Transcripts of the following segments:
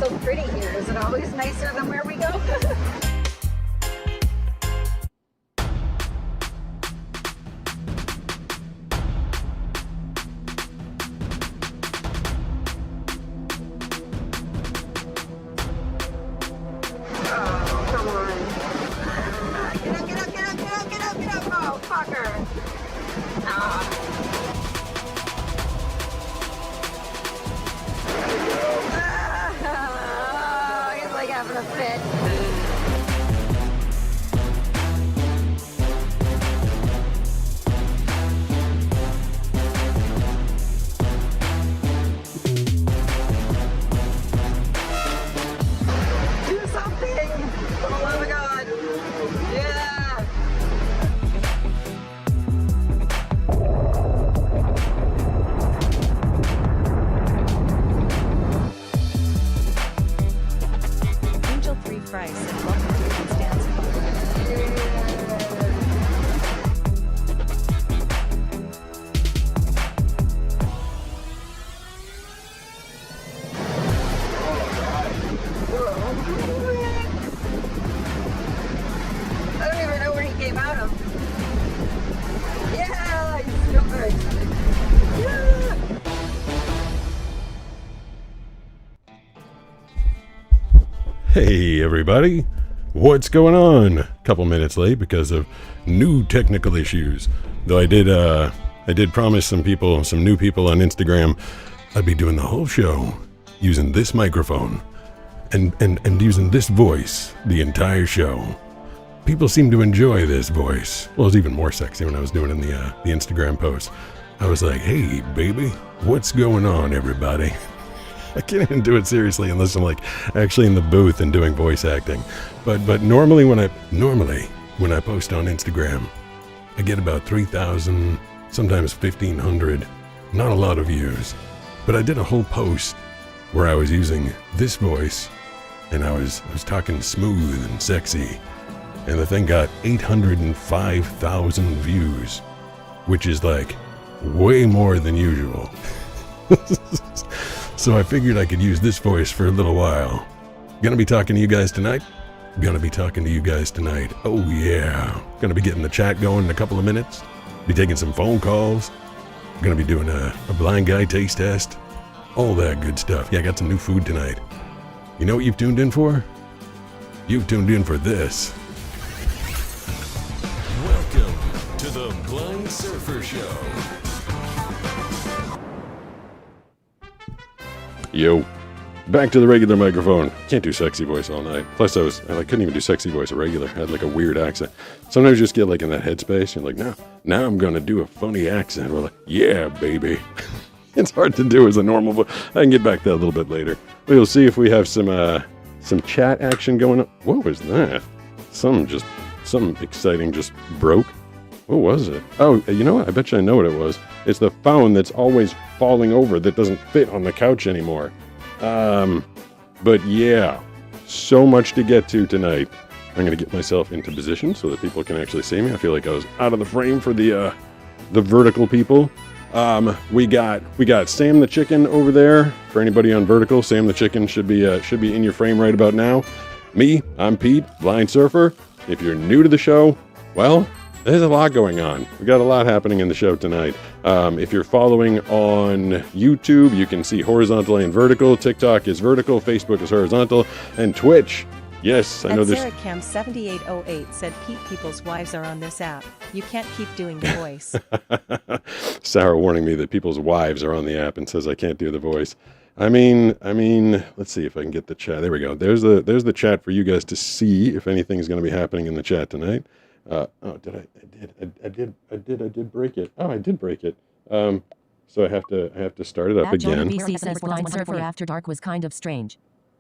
so pretty here. Is it always nicer than where we go? Oh, come on. Get up, get up, get up, get up, get up, get up. Oh, fucker. Ah. He's like having a fit. Do something! For the love of God! Yeah! Angel 3 Fries and welcome to Dance Dance. I don't even know where he came out of. Yeah, he's still very excited. Yeah. Hey everybody, what's going on? A couple minutes late because of new technical issues. Though I did promise some new people on Instagram, I'd be doing the whole show using this microphone and using this voice the entire show. People seem to enjoy this voice. Well, it was even more sexy when I was doing it in the Instagram post. I was like, hey baby, what's going on everybody? I can't even do it seriously unless I'm like actually in the booth and doing voice acting. But normally when I post on Instagram, I get about 3,000, sometimes 1,500, not a lot of views. But I did a whole post where I was using this voice and I was talking smooth and sexy, and the thing got 805,000 views, which is like way more than usual. So I figured I could use this voice for a little while. Gonna be talking to you guys tonight. Oh yeah. Gonna be getting the chat going in a couple of minutes. Be taking some phone calls. Gonna be doing a blind guy taste test. All that good stuff. Yeah, I got some new food tonight. You know what you've tuned in for? You've tuned in for this. Welcome to the Blind Surfer Show. Yo, back to the regular microphone. Can't do sexy voice all night. Plus I couldn't even do sexy voice regular. I had like a weird accent. Sometimes you just get like in that headspace. You're like, now I'm gonna do a funny accent. We're like, yeah, baby. It's hard to do as a normal voice. I can get back to that a little bit later. We'll see if we have some chat action going on. What was that? Something exciting just broke. What was it? Oh, you know what? I bet you I know what it was. It's the phone that's always falling over that doesn't fit on the couch anymore. But yeah, so much to get to tonight. I'm going to get myself into position so that people can actually see me. I feel like I was out of the frame for the vertical people. We got Sam the Chicken over there. For anybody on vertical, Sam the Chicken should be in your frame right about now. Me, I'm Pete, Blind Surfer. If you're new to the show, well, there's a lot going on. We got a lot happening in the show tonight. If you're following on YouTube, you can see horizontal and vertical. TikTok is vertical, Facebook is horizontal, and Twitch. Yes, I know there's... SarahCam7808 said people's wives are on this app. You can't keep doing the voice. Sarah warning me that people's wives are on the app and says I can't do the voice. I mean, let's see if I can get the chat. There we go. There's the chat for you guys to see if anything's going to be happening in the chat tonight. I did break it. Oh, I did break it. So I have to start it up again. BC says Blind Surfer After Dark was kind of strange.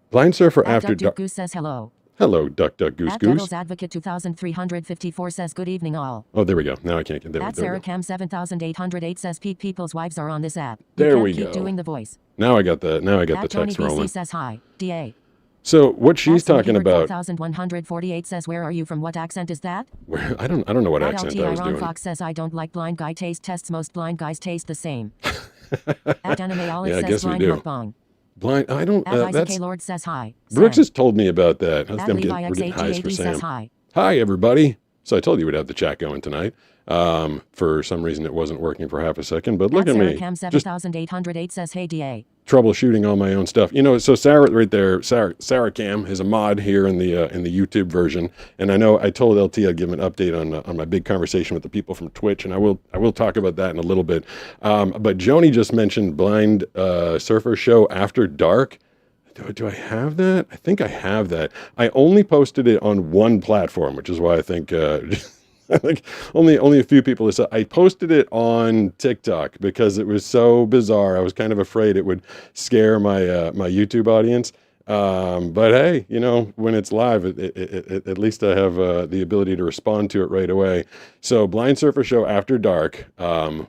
Blind Surfer After Dark. Goose says hello. Hello, Duck Goose Goose. Devil's Advocate 2354 says good evening all. Oh, there we go. Now I can't get there. At SarahCam 7808 says people's wives are on this app. There we keep go. Doing the voice. Now I got the text Tony rolling. BC says hi. DA. So what she's talking about? 4148 says where are you from? What accent is that? I don't know what accent I was doing. Fox says I don't like blind guy taste tests. Most blind guys taste the same. At Anime Olive Yeah, I says guess we blind do. mukbang. Blind. I don't. At Isaac That's A. Lord says hi. Brooks Sam. has told me about that. At We're Levi getting highs for XAGAB Sam. says hi. Hi, everybody. So I told you we'd have the chat going tonight. For some reason, it wasn't working for half a second, but look at me. Cam Just 7808 says hey DA. troubleshooting all my own stuff. So Sarah right there, Sarah Cam is a mod here in the YouTube version, and I know I told LT I'd give an update on my big conversation with the people from Twitch, and I will talk about that in a little bit. But Joni just mentioned Blind Surfer Show After Dark. Do I have that? I think I have that. I only posted it on one platform, which is why I think I think only a few people saw. I posted it on TikTok because it was so bizarre. I was kind of afraid it would scare my my YouTube audience. But hey, when it's live, at least I have the ability to respond to it right away. So Blind Surfer Show After Dark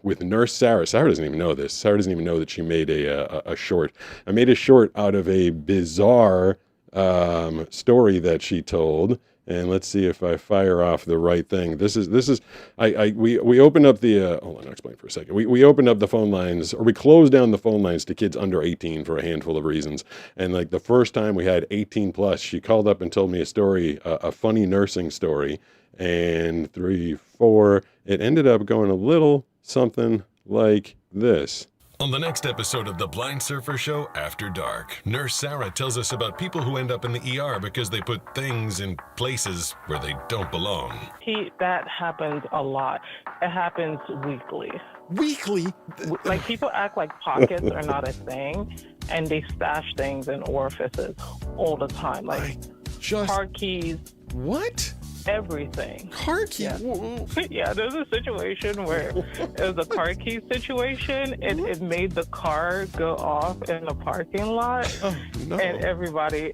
with Nurse Sarah. Sarah doesn't even know this. Sarah doesn't even know that she made a short. I made a short out of a bizarre story that she told. And let's see if I fire off the right thing. We opened up the, hold on, I'll explain for a second. We opened up the phone lines, or we closed down the phone lines to kids under 18 for a handful of reasons. And like the first time we had 18 plus, she called up and told me a story, a funny nursing story. And 3, 4, it ended up going a little something like this. On the next episode of The Blind Surfer Show After Dark, Nurse Sarah tells us about people who end up in the ER because they put things in places where they don't belong. That happens a lot. It happens weekly. Weekly? Like, people act like pockets are not a thing, and they stash things in orifices all the time. Like, car keys. What? Everything. Car key? Yeah. Yeah, there's a situation where it was a car key situation. It made the car go off in the parking lot. Oh, no. And everybody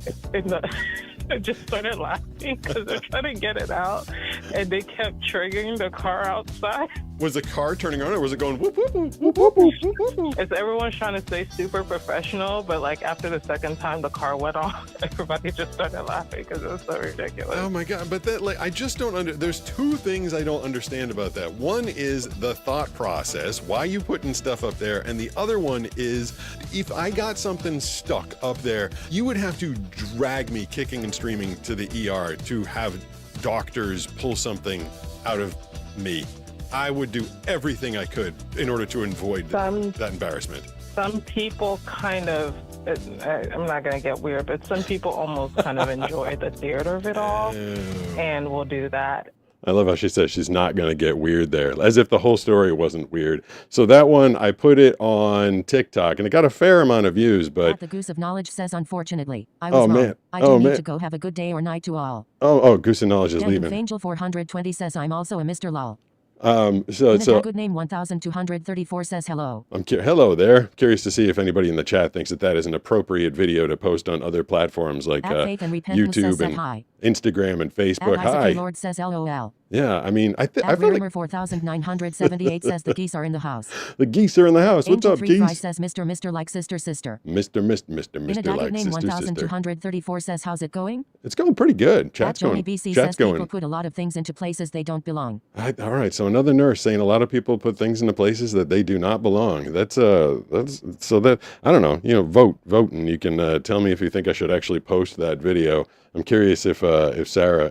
just started laughing because they're trying to get it out. And they kept triggering the car outside. Was the car turning on, or was it going whoop, whoop, whoop, whoop, whoop, whoop, whoop, whoop? It's everyone's trying to stay super professional, but like after the second time the car went off, everybody just started laughing because it was so ridiculous. Oh my God, but that, like, I just don't there's two things I don't understand about that. One is the thought process, why you putting stuff up there, and the other one is if I got something stuck up there, you would have to drag me kicking and screaming to the ER to have doctors pull something out of me. I would do everything I could in order to avoid that embarrassment. Some people kind of, I'm not going to get weird, but some people almost kind of enjoy the theater of it all and will do that. I love how she says she's not going to get weird there, as if the whole story wasn't weird. So that one, I put it on TikTok, and it got a fair amount of views, but... The Goose of Knowledge says, unfortunately, I was wrong. Man. I do need to go. Have a good day or night to all. Goose of Knowledge is leaving. Angel 420 says, I'm also a Mr. Lol. So good name 1234 says hello. Hello there. Curious to see if anybody in the chat thinks that is an appropriate video to post on other platforms like YouTube and Instagram and Facebook. Hi. Lord says LOL. Yeah, I mean, I feel like 4978 says the geese are in the house. The geese are in the house. What's up, geese? Fry says Mr. like sister. Mr. like name sister. 1234 says how's it going? It's going pretty good. Chat's going. BC says people put a lot of things into places they don't belong. All right, so another nurse saying a lot of people put things into places that they do not belong. That's so that I don't know. Vote, and you can tell me if you think I should actually post that video. I'm curious if Sarah.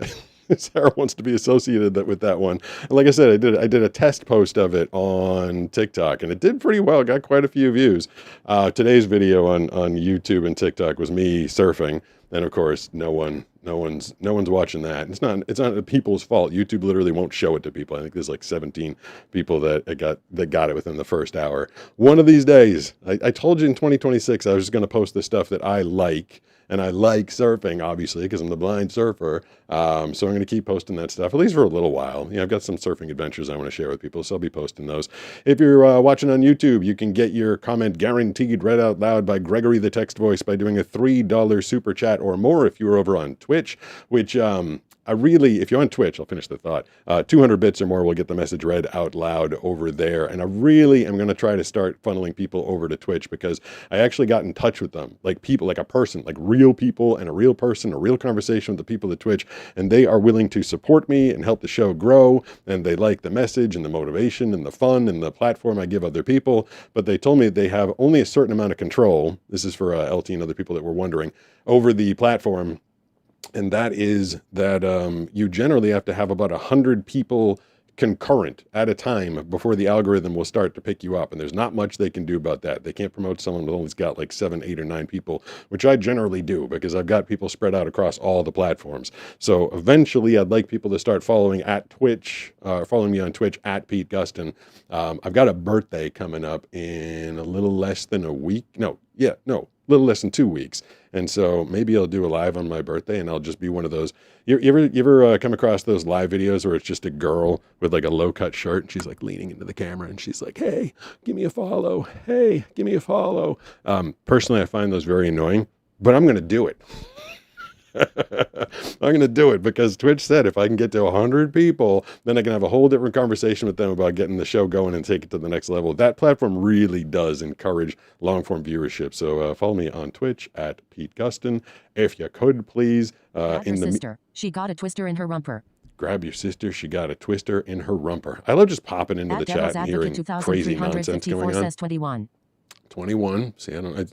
Sarah wants to be associated with that one. And like I said, I did a test post of it on TikTok, and it did pretty well. It got quite a few views. Today's video on YouTube and TikTok was me surfing, and of course, no one's watching that. It's not people's fault. YouTube literally won't show it to people. I think there's like 17 people that got it within the first hour. One of these days, I told you in 2026 I was just going to post the stuff that I like. And I like surfing, obviously, because I'm the blind surfer. So I'm going to keep posting that stuff, at least for a little while. I've got some surfing adventures I want to share with people, so I'll be posting those. If you're watching on YouTube, you can get your comment guaranteed read out loud by Gregory the Text Voice by doing a $3 super chat or more if you're over on Twitch, which I really, if you're on Twitch, I'll finish the thought. 200 bits or more will get the message read out loud over there. And I really am going to try to start funneling people over to Twitch because I actually got in touch with them, like people, like a person, like real people and a real person, a real conversation with the people at Twitch. And they are willing to support me and help the show grow. And they like the message and the motivation and the fun and the platform I give other people. But they told me they have only a certain amount of control. This is for LT and other people that were wondering over the platform. And that is that you generally have to have about 100 people concurrent at a time before the algorithm will start to pick you up. And there's not much they can do about that. They can't promote someone who only got like 7, 8, or 9 people, which I generally do because I've got people spread out across all the platforms. So eventually I'd like people to start following at Twitch, following me on Twitch at Pete Gustin. I've got a birthday coming up in a little less than a week. A little less than 2 weeks. And so maybe I'll do a live on my birthday and I'll just be one of those. You ever come across those live videos where it's just a girl with like a low cut shirt and she's like leaning into the camera and she's like, hey, give me a follow. Hey, give me a follow. Personally, I find those very annoying, but I'm going to do it. I'm going to do it because Twitch said if I can get to 100 people, then I can have a whole different conversation with them about getting the show going and take it to the next level. That platform really does encourage long-form viewership. So follow me on Twitch at Pete Gustin. If you could, please. Grab your sister. She got a twister in her rumper. Grab your sister. She got a twister in her rumper. I love just popping into the chat and hearing crazy nonsense going on. Says 21. 21.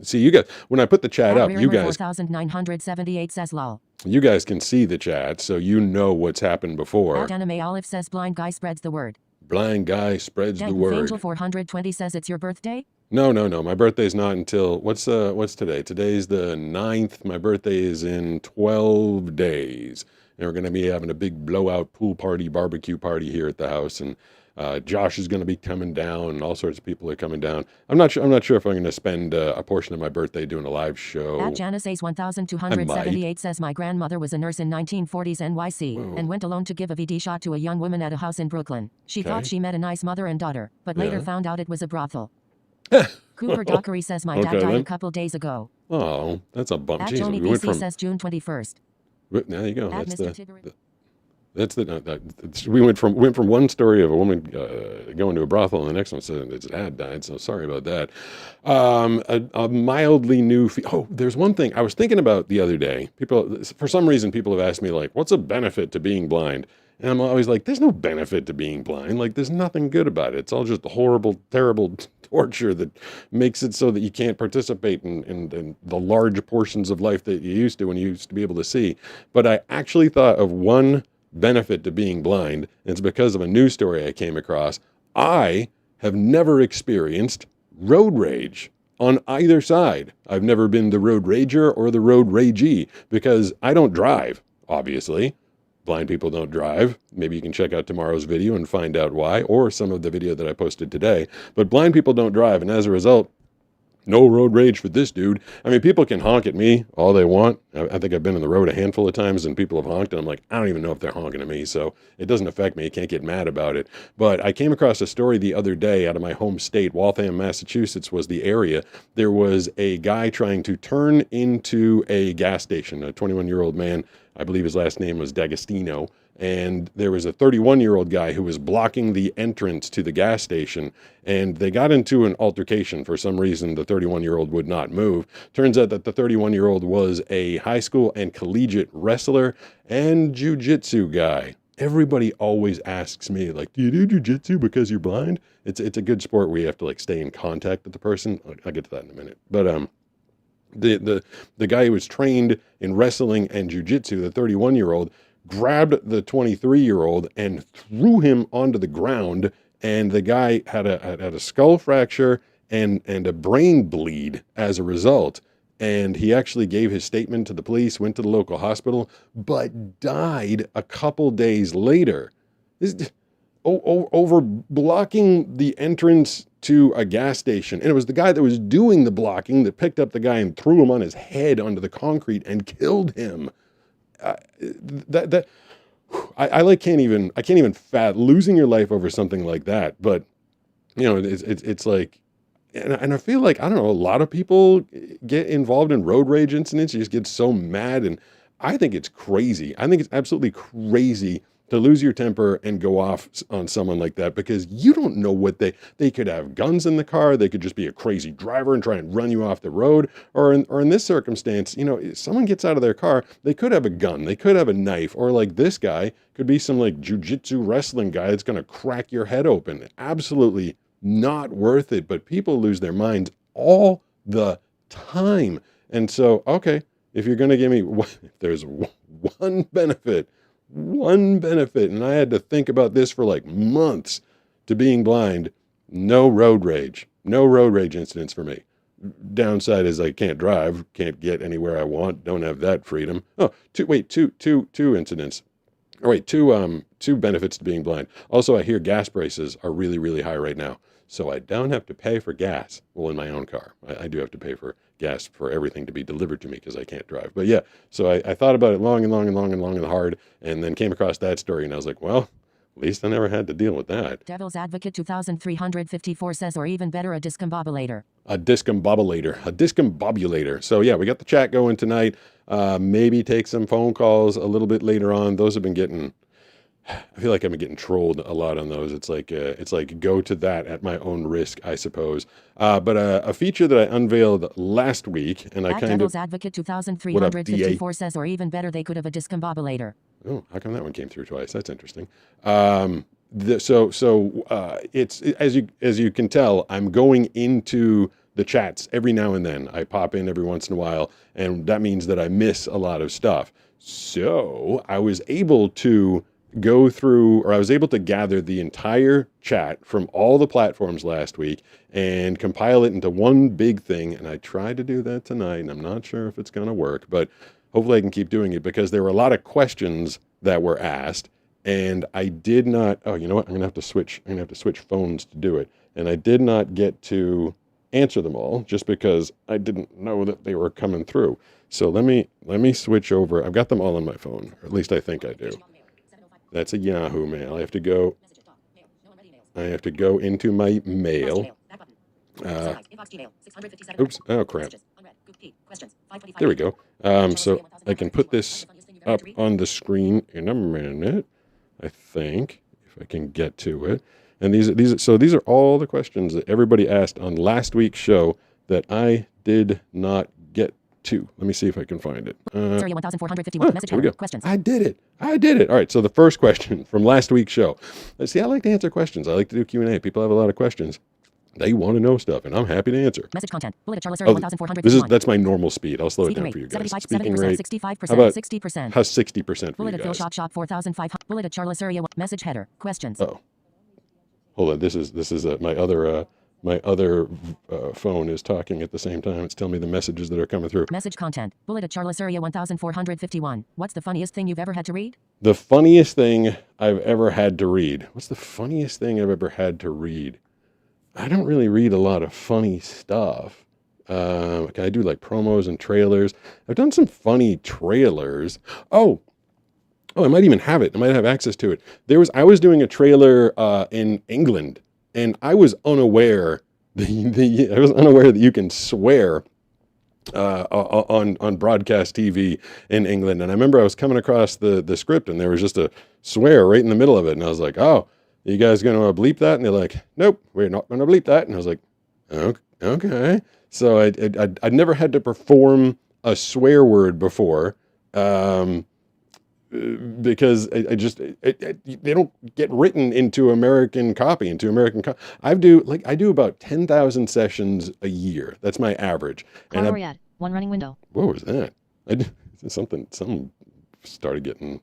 See, you guys, when I put the chat up, you guys, 4978 says lol. You guys can see the chat, so you know what's happened before. Anime Olive says blind guy spreads the word. Blind guy spreads the word. Angel 420 says it's your birthday? No. My birthday's not until, what's today? Today's the 9th. My birthday is in 12 days. And we're going to be having a big blowout pool party, barbecue party here at the house. And Josh is going to be coming down, and all sorts of people are coming down. I'm not sure if I'm going to spend a portion of my birthday doing a live show. At Janice 1278 says my grandmother was a nurse in 1940s NYC and went alone to give a VD shot to a young woman at a house in Brooklyn. She thought she met a nice mother and daughter, but later found out it was a brothel. Cooper Dockery says my dad died a couple days ago. Oh, that's a bump. At Joni BC says June 21st. There you go. We went from one story of a woman going to a brothel, and the next one said its dad died. So sorry about that. A mildly new. There's one thing I was thinking about the other day. For some reason, people have asked me like, "What's a benefit to being blind?" And I'm always like, "There's no benefit to being blind. Like, there's nothing good about it. It's all just horrible, terrible torture that makes it so that you can't participate in the large portions of life that you used to when you used to be able to see." But I actually thought of one benefit to being blind, and it's because of a news story I came across. I have never experienced road rage on either side. I've never been the road rager or the road ragee because I don't drive, obviously. Blind people don't drive. Maybe you can check out tomorrow's video and find out why, or some of the video that I posted today. But blind people don't drive, and as a result, no road rage for this dude. I mean, people can honk at me all they want. I think I've been on the road a handful of times and people have honked, and I'm like, I don't even know if they're honking at me, so it doesn't affect me. I can't get mad about it. But I came across a story the other day out of my home state. Waltham, Massachusetts was the area. There was a guy trying to turn into a gas station, a 21-year-old man. I believe his last name was D'Agostino. And there was a 31-year-old guy who was blocking the entrance to the gas station, and they got into an altercation. For some reason, the 31-year-old would not move. Turns out that the 31-year-old was a high school and collegiate wrestler and jiu-jitsu guy. Everybody always asks me, like, do you do jiu-jitsu because you're blind? It's a good sport where you have to, like, stay in contact with the person. I'll get to that in a minute. But the guy who was trained in wrestling and jiu-jitsu, the 31-year-old, grabbed the 23-year-old and threw him onto the ground, and the guy had a skull fracture and a brain bleed as a result. And he actually gave his statement to the police, went to the local hospital, but died a couple days later. Over blocking the entrance to a gas station. And it was the guy that was doing the blocking that picked up the guy and threw him on his head onto the concrete and killed him. I can't even losing your life over something like that. But it's like, and I feel like, I don't know, a lot of people get involved in road rage incidents. You just get so mad, and I think it's crazy. I think it's absolutely crazy to lose your temper and go off on someone like that, because you don't know what they could have guns in the car. They could just be a crazy driver and try and run you off the road. Or in this circumstance, you know, if someone gets out of their car, they could have a gun, they could have a knife, or like this guy could be some like jujitsu wrestling guy that's going to crack your head open. Absolutely not worth it. But people lose their minds all the time. And so, okay, if you're going to give me, if there's one benefit, and I had to think about this for like months, to being blind, no road rage incidents for me. Downside is I can't drive, can't get anywhere I want, don't have that freedom. Oh, two incidents. Oh wait, two benefits to being blind. Also, I hear gas prices are really, really high right now. So I don't have to pay for gas. Well, in my own car, I do have to pay for gas for everything to be delivered to me because I can't drive. But yeah, so I thought about it long and hard, and then came across that story, and I was like, well, at least I never had to deal with that. Devil's Advocate 2354 says, or even better, a discombobulator. A discombobulator. So yeah, we got the chat going tonight. Maybe take some phone calls a little bit later on. Those have been getting, I feel like I've been getting trolled a lot on those. It's like go to that at my own risk, I suppose. But a feature that I unveiled last week, and I kind Devil's of Advocate 2354 says, or even better, they could have a discombobulator. Oh, how come that one came through twice? That's interesting. It's as you can tell, I'm going into the chats every now and then. I pop in every once in a while, and that means that I miss a lot of stuff. So I was able to go through, or I was able to gather the entire chat from all the platforms last week and compile it into one big thing. And I tried to do that tonight, and I'm not sure if it's going to work, but hopefully I can keep doing it, because there were a lot of questions that were asked, and I did not, oh, you know what? I'm going to have to switch phones to do it. And I did not get to answer them all just because I didn't know that they were coming through. So let me switch over. I've got them all on my phone, or at least I think I do. That's a Yahoo mail. I have to go into my mail. Oops. Oh, crap. There we go. So I can put this up on the screen in a minute, I think, if I can get to it. And these are all the questions that everybody asked on last week's show that I did not get to. Let me see if I can find it. 1451 message here we go. Questions. I did it. All right. So the first question from last week's show. See, I like to answer questions. I like to do Q&A. People have a lot of questions. They want to know stuff, and I'm happy to answer. Message content. Bullet Charles 1451. That's my normal speed. I'll slow it down for you guys. Speaking rate. 65%, How about 60%. how's 60% for Bullet you Phil guys? Shop 4500. Bullet Charles Area. Message header. Questions. Oh, hold on. This is my other phone is talking at the same time. It's telling me the messages that are coming through. Message content. Bullet Charles Area 1451. What's the funniest thing you've ever had to read? The funniest thing I've ever had to read. What's the funniest thing I've ever had to read? I don't really read a lot of funny stuff. I do like promos and trailers. I've done some funny trailers. Oh, I might even have it. I might have access to it. I was doing a trailer in England, and I was unaware that you can swear on broadcast TV in England. And I remember I was coming across the script, and there was just a swear right in the middle of it, and I was like, oh, you guys going to bleep that? And they're like, nope, we're not going to bleep that. And I was like, okay. So I'd never had to perform a swear word before, because they don't get written into American copy, I do about 10,000 sessions a year. That's my average. And one running window. What was that? Something started getting.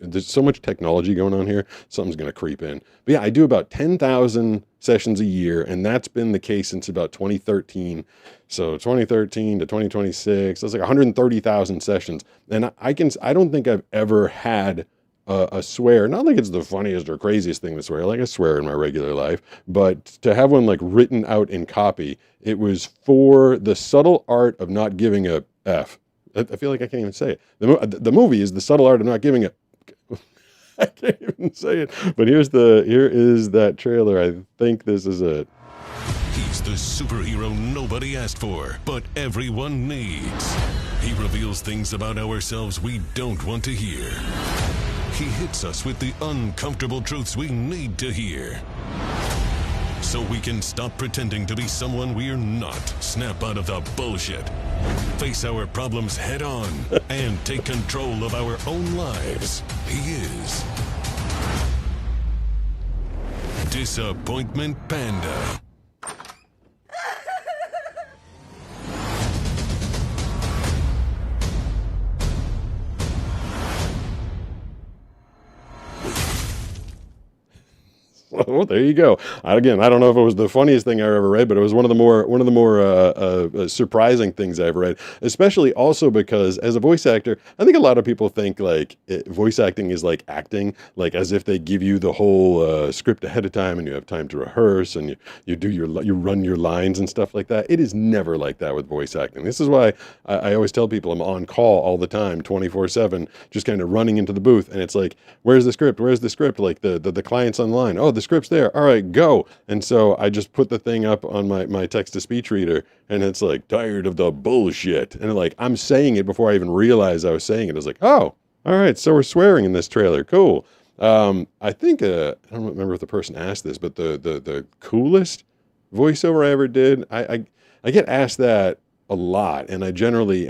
There's so much technology going on here, something's going to creep in. But yeah, I do about 10,000 sessions a year, and that's been the case since about 2013. So 2013 to 2026, that's like 130,000 sessions. And I don't think I've ever had a swear, not like it's the funniest or craziest thing to swear, like I swear in my regular life, but to have one like written out in copy, it was for the subtle art of not giving a F. I feel like I can't even say it. The movie is The Subtle Art of Not Giving a... I can't even say it. But here is that trailer. I think this is it. He's the superhero nobody asked for, but everyone needs. He reveals things about ourselves we don't want to hear. He hits us with the uncomfortable truths we need to hear. So we can stop pretending to be someone we're not. Snap out of the bullshit. Face our problems head on and take control of our own lives. He is Disappointment Panda. Well, there you go. Again, I don't know if it was the funniest thing I ever read, but it was one of the more surprising things I ever read. Especially also because as a voice actor, I think a lot of people think like voice acting is like acting, like as if they give you the whole script ahead of time and you have time to rehearse and you run your lines and stuff like that. It is never like that with voice acting. This is why I always tell people I'm on call all the time, 24/7, just kind of running into the booth, and it's like, where's the script? Where's the script? Like the client's online. Oh, the script's there. All right, go. And so I just put the thing up on my text-to-speech reader, and it's like, tired of the bullshit. And like, I'm saying it before I even realized I was saying it. I was like, oh, all right, so we're swearing in this trailer. Cool. I think, I don't remember if the person asked this, but the coolest voiceover I ever did, I get asked that a lot, and I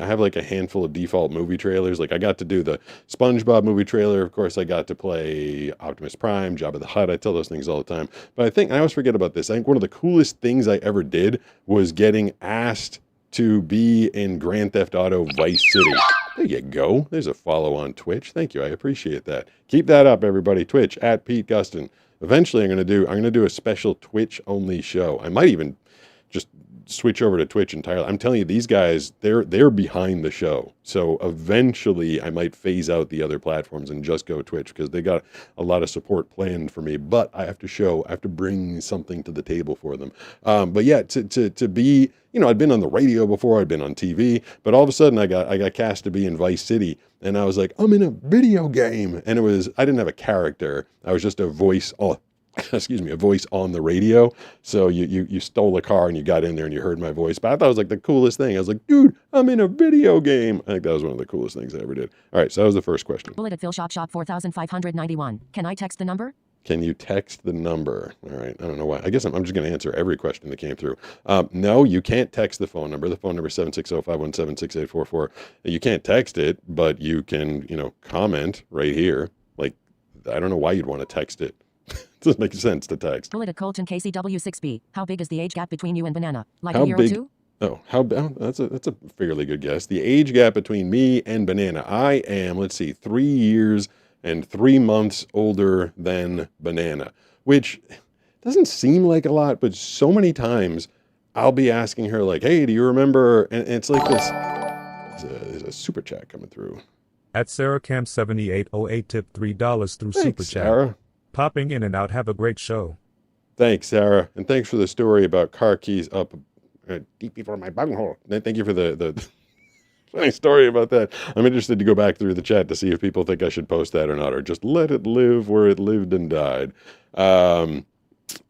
have like a handful of default movie trailers. Like I got to do the SpongeBob movie trailer. Of course, I got to play Optimus Prime, Jabba the Hutt. I tell those things all the time. But I always forget about this. I think one of the coolest things I ever did was getting asked to be in Grand Theft Auto Vice City. There you go. There's a follow on Twitch. Thank you. I appreciate that. Keep that up, everybody. Twitch at Pete Gustin. Eventually, I'm gonna do a special Twitch only show. I might even just switch over to Twitch entirely. I'm telling you, these guys, they're behind the show. So eventually I might phase out the other platforms and just go Twitch because they got a lot of support planned for me, but I have to bring something to the table for them. But yeah, to be, I'd been on the radio before, I'd been on TV, but all of a sudden I got cast to be in Vice City, and I was like, I'm in a video game. And I didn't have a character. I was just a voice a voice on the radio. So you stole a car and you got in there and you heard my voice. But I thought it was like the coolest thing. I was like, dude, I'm in a video game. I think that was one of the coolest things I ever did. All right, so that was the first question. Bullet at Phil Shop 4591. Can I text the number? Can you text the number? All right, I don't know why. I guess I'm just going to answer every question that came through. No, you can't text the phone number. The phone number is 760-517-6844. You can't text it, but you can, comment right here. Like, I don't know why you'd want to text it. Doesn't make sense to text. Bullet at Colton KCW6B. How big is the age gap between you and Banana? Like How a year big? or two? Oh, that's a fairly good guess. The age gap between me and Banana. I am, 3 years and 3 months older than Banana, which doesn't seem like a lot, but so many times I'll be asking her like, hey, do you remember? And it's like this. There's a super chat coming through. At SarahCamp7808 tip $3 through Thanks, Super Chat. Sarah. Popping in and out. Have a great show. Thanks, Sarah. And thanks for the story about car keys up deep before my bunghole. Thank you for the funny story about that. I'm interested to go back through the chat to see if people think I should post that or not, or just let it live where it lived and died.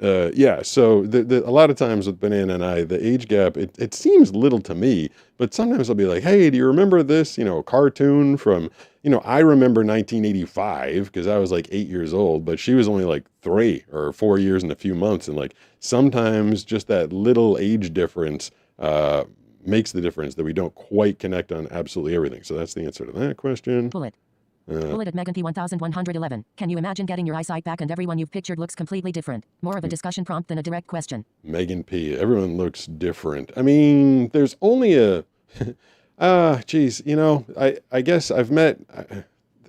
Yeah, so a lot of times with Banana and I, the age gap, it seems little to me, but sometimes I'll be like, hey, do you remember this, cartoon from, I remember 1985 because I was like 8 years old, but she was only like 3 or 4 years and a few months. And like sometimes just that little age difference makes the difference that we don't quite connect on absolutely everything. So that's the answer to that question. Bullet. Bullet at Megan P1111. Can you imagine getting your eyesight back and everyone you've pictured looks completely different? More of a discussion prompt than a direct question. Megan P. Everyone looks different. I mean, there's only a... geez, I guess I've met...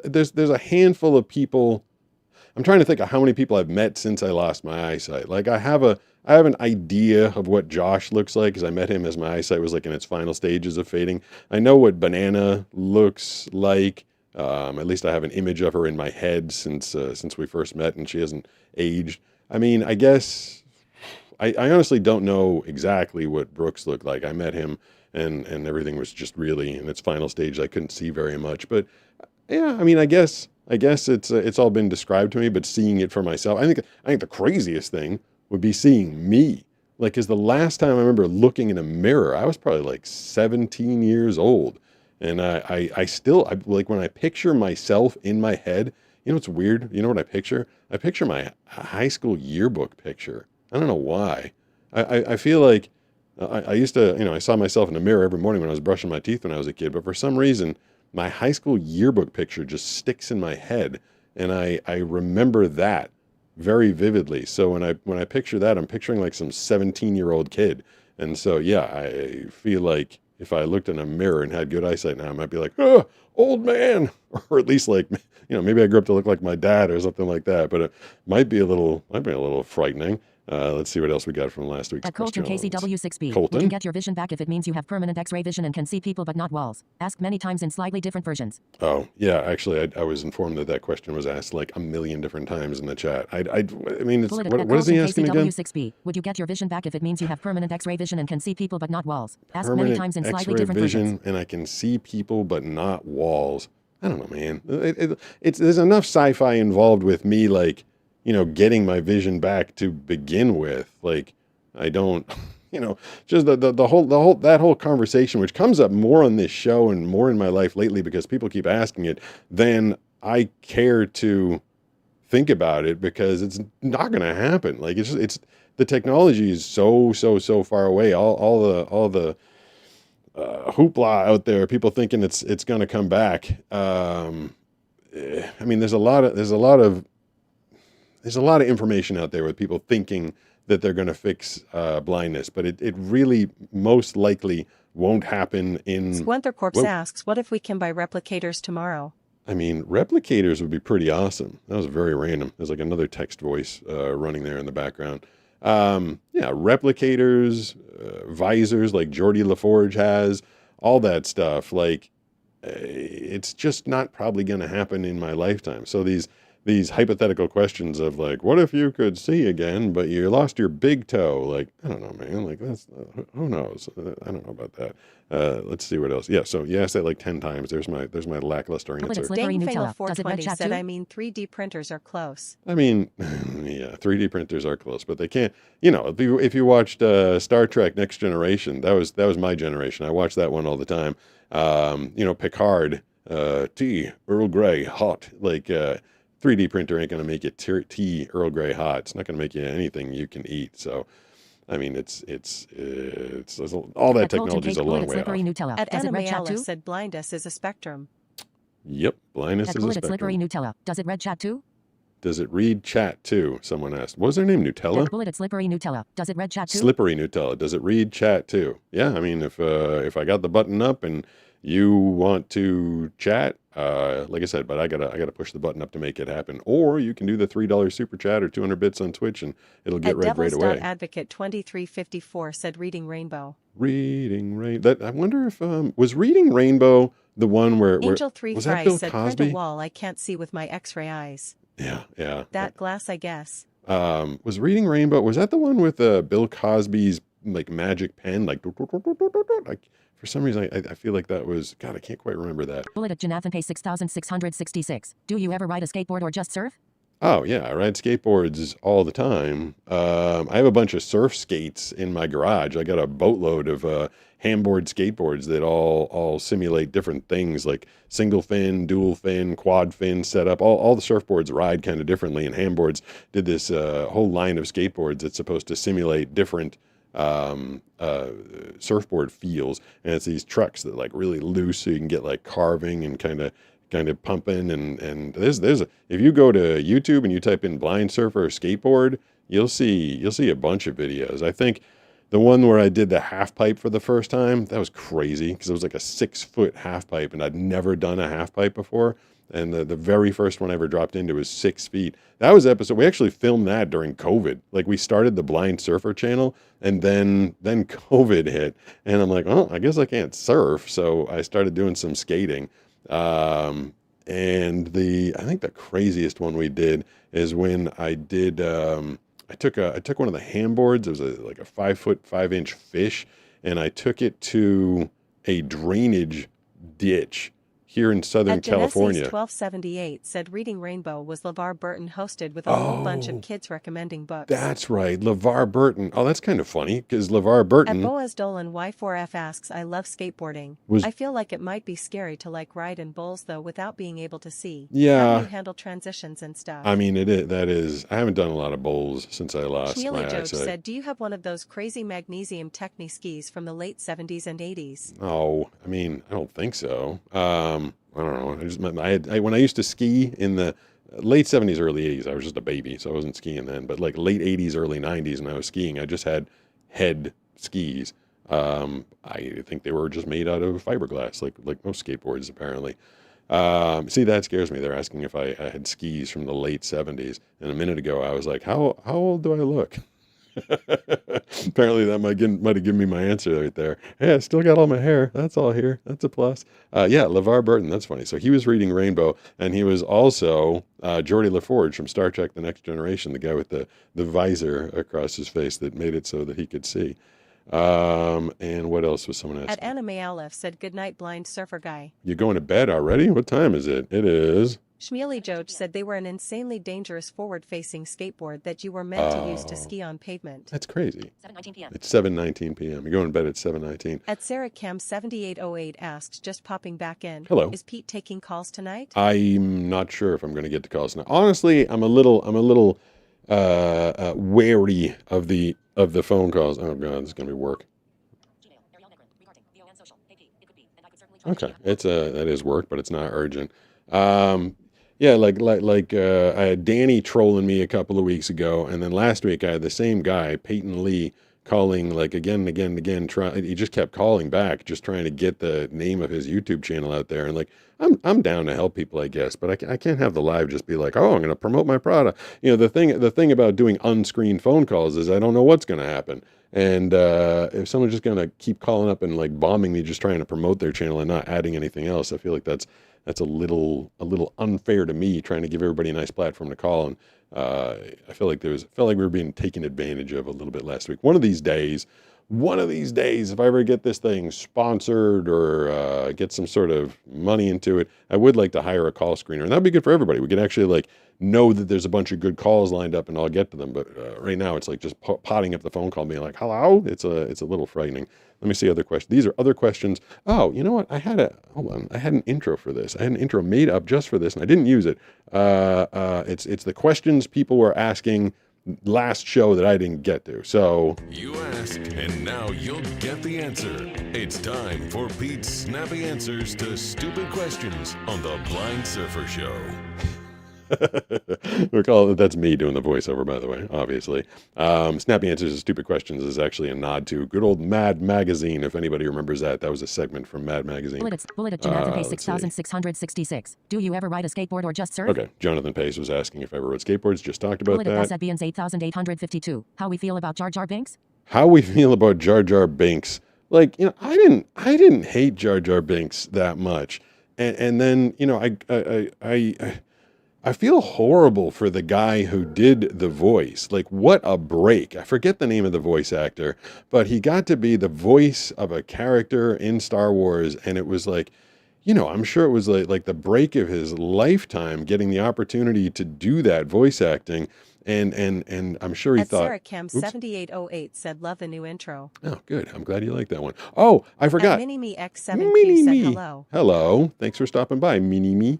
There's a handful of people... I'm trying to think of how many people I've met since I lost my eyesight. Like, I have an idea of what Josh looks like because I met him as my eyesight was like in its final stages of fading. I know what Banana looks like. At least I have an image of her in my head since we first met, and she hasn't aged. I mean, I guess I honestly don't know exactly what Brooks looked like. I met him, and everything was just really in its final stage. I couldn't see very much, but yeah, I mean, I guess it's all been described to me, but seeing it for myself, I think the craziest thing would be seeing me. Like, cause the last time I remember looking in a mirror, I was probably like 17 years old. And I still, like when I picture myself in my head, you know, what's weird. You know what I picture? I picture my high school yearbook picture. I don't know why. I feel like I used to, you know, I saw myself in the mirror every morning when I was brushing my teeth when I was a kid, but for some reason, my high school yearbook picture just sticks in my head. And I remember that very vividly. So when I picture that, I'm picturing like some 17-year-old kid. And so, yeah, I feel like if I looked in a mirror and had good eyesight now, I might be like, oh, old man, or at least like, you know, maybe I grew up to look like my dad or something like that, but it might be a little frightening. Let's see what else we got from last week's At Colton KCW6B. Colton? Would you get your vision back if it means you have permanent X-ray vision and can see people but not walls? Asked many times in slightly different versions. Oh, yeah, actually, I was informed that question was asked like a million different times in the chat. I mean, it's, what is he asking again? KCW6B. Would you get your vision back if it means you have permanent X-ray vision and can see people but not walls? Asked many Permanent times in slightly X-ray different vision, versions. and I can see people but not walls. I don't know, man. There's enough sci-fi involved with me, like, you know, getting my vision back to begin with. Like, I don't, you know, just the whole conversation, which comes up more on this show and more in my life lately because people keep asking it, than I care to think about it, because it's not going to happen. Like, it's the technology is so far away. All the hoopla out there, people thinking it's going to come back. I mean, there's a lot of information out there with people thinking that they're going to fix blindness, but it really most likely won't happen in... Swenthercorpse asks, what if we can buy replicators tomorrow? I mean, replicators would be pretty awesome. That was very random. There's like another text voice running there in the background. Yeah, replicators, visors like Geordie LaForge has, all that stuff. Like, it's just not probably going to happen in my lifetime. So these hypothetical questions of like, what if you could see again, but you lost your big toe? Like, I don't know, man. Like, that's, who knows? I don't know about that. Let's see what else. Yeah, so you asked that like 10 times. There's my lackluster answer. Dangfail420 said, I mean, 3D printers are close. I mean, yeah, 3D printers are close, but they can't, you know, if you watched Star Trek Next Generation, that was my generation. I watched that one all the time. You know, Picard, tea, Earl Grey, hot, like, 3D printer ain't going to make you tea Earl Grey hot. It's not going to make you anything you can eat. So, I mean, it's all that technology is a long way off. At Animaella said blindness is a spectrum. Yep, blindness is a spectrum. Slippery Nutella. Does it read chat too? Does it read chat too? Someone asked. What was their name? Nutella? Bullet Slippery Nutella. Does it read chat too? Slippery Nutella. Does it read chat too? Yeah, I mean, if I got the button up and you want to chat, like I said, but I gotta push the button up to make it happen. Or you can do the $3 super chat or 200 bits on Twitch, and it'll get read right away. Advocate 2354 said Reading Rainbow. Reading Rainbow. I wonder if was Reading Rainbow the one where Angel 3 was Fry that Bill said Cosby? print a wall I can't see with my X-ray eyes. Yeah. That glass, I guess. Was Reading Rainbow? Was that the one with Bill Cosby's like magic pen? Like for some reason, I feel like that was, God, I can't quite remember that. Bullet at Jonathan Pay 6666. Do you ever ride a skateboard or just surf? Oh, yeah, I ride skateboards all the time. I have a bunch of surf skates in my garage. I got a boatload of handboard skateboards that all simulate different things, like single fin, dual fin, quad fin setup. All the surfboards ride kind of differently, and handboards did this whole line of skateboards that's supposed to simulate different surfboard feels, and it's these trucks that like really loose, so you can get like carving and kind of pumping, and there's if you go to YouTube and you type in blind surfer or skateboard, you'll see a bunch of videos. I think the one where I did the half pipe for the first time, that was crazy because it was like a 6-foot half pipe, and I'd never done a half pipe before. And the very first one I ever dropped into was 6 feet. That was episode. We actually filmed that during COVID. Like, we started the Blind Surfer channel, and then COVID hit. And I'm like, oh, I guess I can't surf. So I started doing some skating. And I think the craziest one we did is when I did, I took one of the handboards. It was like a 5-foot, 5-inch fish. And I took it to a drainage ditch. here in Southern At Genesis California. 1278 said Reading Rainbow was LeVar Burton hosted with a whole bunch of kids recommending books. That's right, LeVar Burton. Oh, that's kind of funny because LeVar Burton. At Boaz Dolan Y4F asks, I love skateboarding. I feel like it might be scary to like ride in bowls though without being able to see. Yeah. How do you handle transitions and stuff? I mean, that is. I haven't done a lot of bowls since I lost my Schmealy Joe eyesight. said, do you have one of those crazy magnesium Techni skis from the late 70s and 80s? Oh, I mean, I don't think so. I don't know. When I used to ski in the late 70s, early 80s, I was just a baby, so I wasn't skiing then. But like late 80s, early 90s, when I was skiing, I just had head skis. I think they were just made out of fiberglass, like most skateboards apparently. See, that scares me. They're asking if I had skis from the late 70s, and a minute ago I was like, how old do I look? Apparently that might have given me my answer right there. Hey, I still got all my hair. That's all here. That's a plus. Yeah, LeVar Burton. That's funny. So he was reading Rainbow, and he was also Geordie LaForge from Star Trek: The Next Generation, the guy with the visor across his face that made it so that he could see. And what else was someone asking? At Anime Aleph said, good night, blind surfer guy. You going to bed already? What time is it? It is. Schmealy Joe said they were an insanely dangerous forward-facing skateboard that you were meant to use to ski on pavement. That's crazy. 7:19 p.m. It's 7:19 p.m. You're going to bed at 7:19. At Sarah Cam 7808 asks, just popping back in. Hello. Is Pete taking calls tonight? I'm not sure if I'm going to get to calls now. Honestly, I'm a little wary of the phone calls. Oh god, this is going to be work. Okay, that is work, but it's not urgent. Yeah, I had Danny trolling me a couple of weeks ago, and then last week I had the same guy, Peyton Lee, calling like again and again and again. He just kept calling back, just trying to get the name of his YouTube channel out there. And like, I'm down to help people, I guess, but I can't have the live just be like, oh, I'm going to promote my product. You know, the thing about doing unscreened phone calls is I don't know what's going to happen. And if someone's just going to keep calling up and like bombing me, just trying to promote their channel and not adding anything else, I feel like that's a little unfair to me, trying to give everybody a nice platform to call. And I felt like we were being taken advantage of a little bit last week. One of these days, if I ever get this thing sponsored or get some sort of money into it, I would like to hire a call screener, and that'd be good for everybody. We could actually like know that there's a bunch of good calls lined up, and I'll get to them. But right now, it's like just potting up the phone call, being like, "Hello." It's a little frightening. Let me see other questions. These are other questions. Oh, you know what? I had an intro for this. I had an intro made up just for this, and I didn't use it. It's the questions people were asking last show that I didn't get to. So you asked, and now you'll get the answer. It's time for Pete's snappy answers to stupid questions on the Blind Surfer Show. That's me doing the voiceover, by the way, obviously. Snappy Answers to Stupid Questions is actually a nod to good old Mad Magazine. If anybody remembers that was a segment from Mad Magazine. Bullet at Jonathan Pace 6666. Do you ever ride a skateboard or just surf? Okay, Jonathan Pace was asking if I ever rode skateboards. Just talked about Bullet that. at Beans 8852. How we feel about Jar Jar Binks? How we feel about Jar Jar Binks? Like, you know, I didn't hate Jar Jar Binks that much, and then you know I feel horrible for the guy who did the voice. Like, what a break. I forget the name of the voice actor, but he got to be the voice of a character in Star Wars, and it was like, you know, I'm sure it was like the break of his lifetime, getting the opportunity to do that voice acting. And I'm sure he thought. Sarah Cam 7808 said, love the new intro. Oh, good. I'm glad you like that one. Oh, I forgot. Mini Me X7Q said hello. Hello. Thanks for stopping by, Mini Me.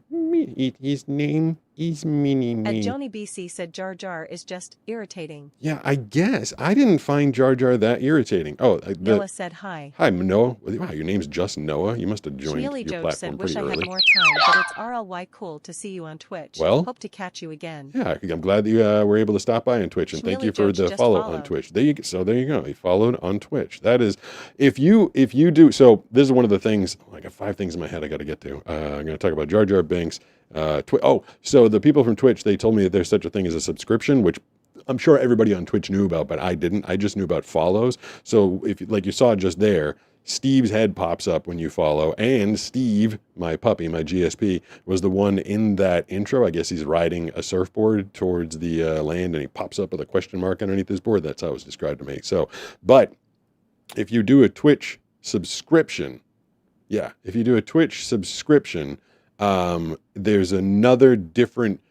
His name is Mini Me. And Joni BC said Jar Jar is just irritating. Yeah, I guess. I didn't find Jar Jar that irritating. Oh, Noah said hi. Hi, Noah. Wow, your name's just Noah. You must have joined your platform said, pretty wish I early. had more time, but it's RLY cool to see you on Twitch. Well, hope to catch you again. Yeah, I'm glad that you were able to stop by on Twitch, and thank you for the follow on Twitch. There you go. You followed on Twitch. That is, if you do. So this is one of the things. I got 5 things in my head I got to get to. I'm going to talk about Jar Jar Binks. So the people from Twitch, they told me that there's such a thing as a subscription, which I'm sure everybody on Twitch knew about, but I didn't. I just knew about follows. So if like you saw just there, Steve's head pops up when you follow, and Steve, my puppy, my GSP, was the one in that intro. I guess he's riding a surfboard towards the land, and he pops up with a question mark underneath his board. That's how it was described to me. So, but if you do a Twitch subscription, Yeah, if you do a Twitch subscription, there's another different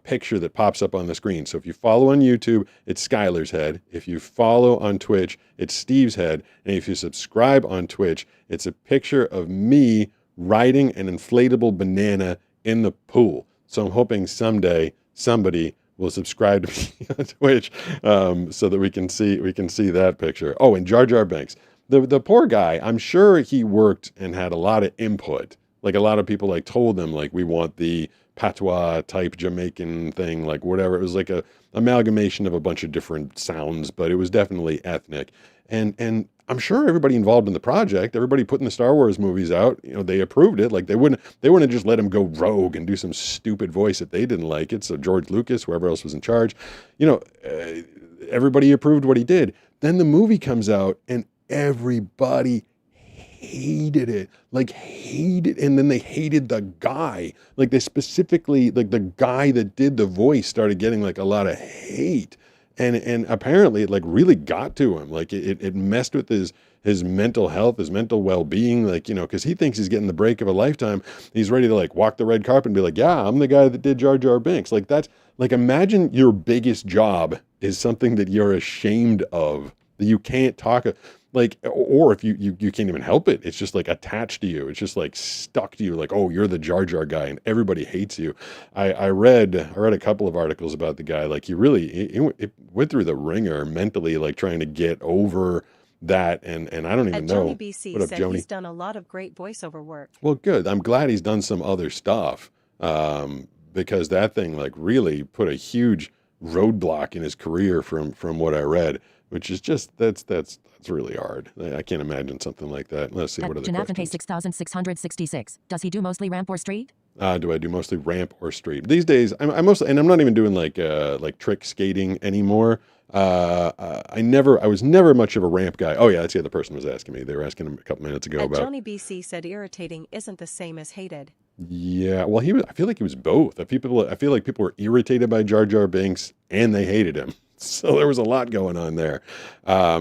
picture that pops up on the screen. So if you follow on YouTube, it's Skylar's head. If you follow on Twitch, it's Steve's head. And if you subscribe on Twitch, it's a picture of me riding an inflatable banana in the pool. So I'm hoping someday somebody will subscribe to me on Twitch so that we can see that picture. Oh, and Jar Jar Binks. The poor guy, I'm sure he worked and had a lot of input. Like a lot of people like told him like we want the patois type Jamaican thing, like whatever. It was like a amalgamation of a bunch of different sounds, but it was definitely ethnic. And I'm sure everybody involved in the project, everybody putting the Star Wars movies out, you know, they approved it. Like they wouldn't have just let him go rogue and do some stupid voice that they didn't like it. So George Lucas, whoever else was in charge, you know, everybody approved what he did. Then the movie comes out and everybody hated it, and then they hated the guy. Like they specifically, like the guy that did the voice started getting like a lot of hate. And apparently it like really got to him. Like it messed with his mental health, his mental well-being, like, you know, because he thinks he's getting the break of a lifetime. He's ready to like walk the red carpet and be like, yeah, I'm the guy that did Jar Jar Binks. Like that's like, imagine your biggest job is something that you're ashamed of, that you can't talk like, or if you can't even help it, it's just like attached to you. It's just like stuck to you. Like, oh, you're the Jar Jar guy and everybody hates you. I read a couple of articles about the guy. Like he really, it went through the ringer mentally, like trying to get over that. And I don't even know. Joni BC what up, said Joni? He's done a lot of great voiceover work. Well, good. I'm glad he's done some other stuff. Because that thing like really put a huge roadblock in his career from what I read, which is just, that's really hard. I can't imagine something like that. Let's see, what are the questions? 6666. Does he do mostly ramp or street? Do I do mostly ramp or street? These days, I'm mostly, and I'm not even doing like trick skating anymore. I was never much of a ramp guy. Oh yeah, that's the other person was asking me. They were asking him a couple minutes ago about. Joni BC said irritating isn't the same as hated. Yeah, well, I feel like he was both. I feel like people were irritated by Jar Jar Binks and they hated him. So there was a lot going on there.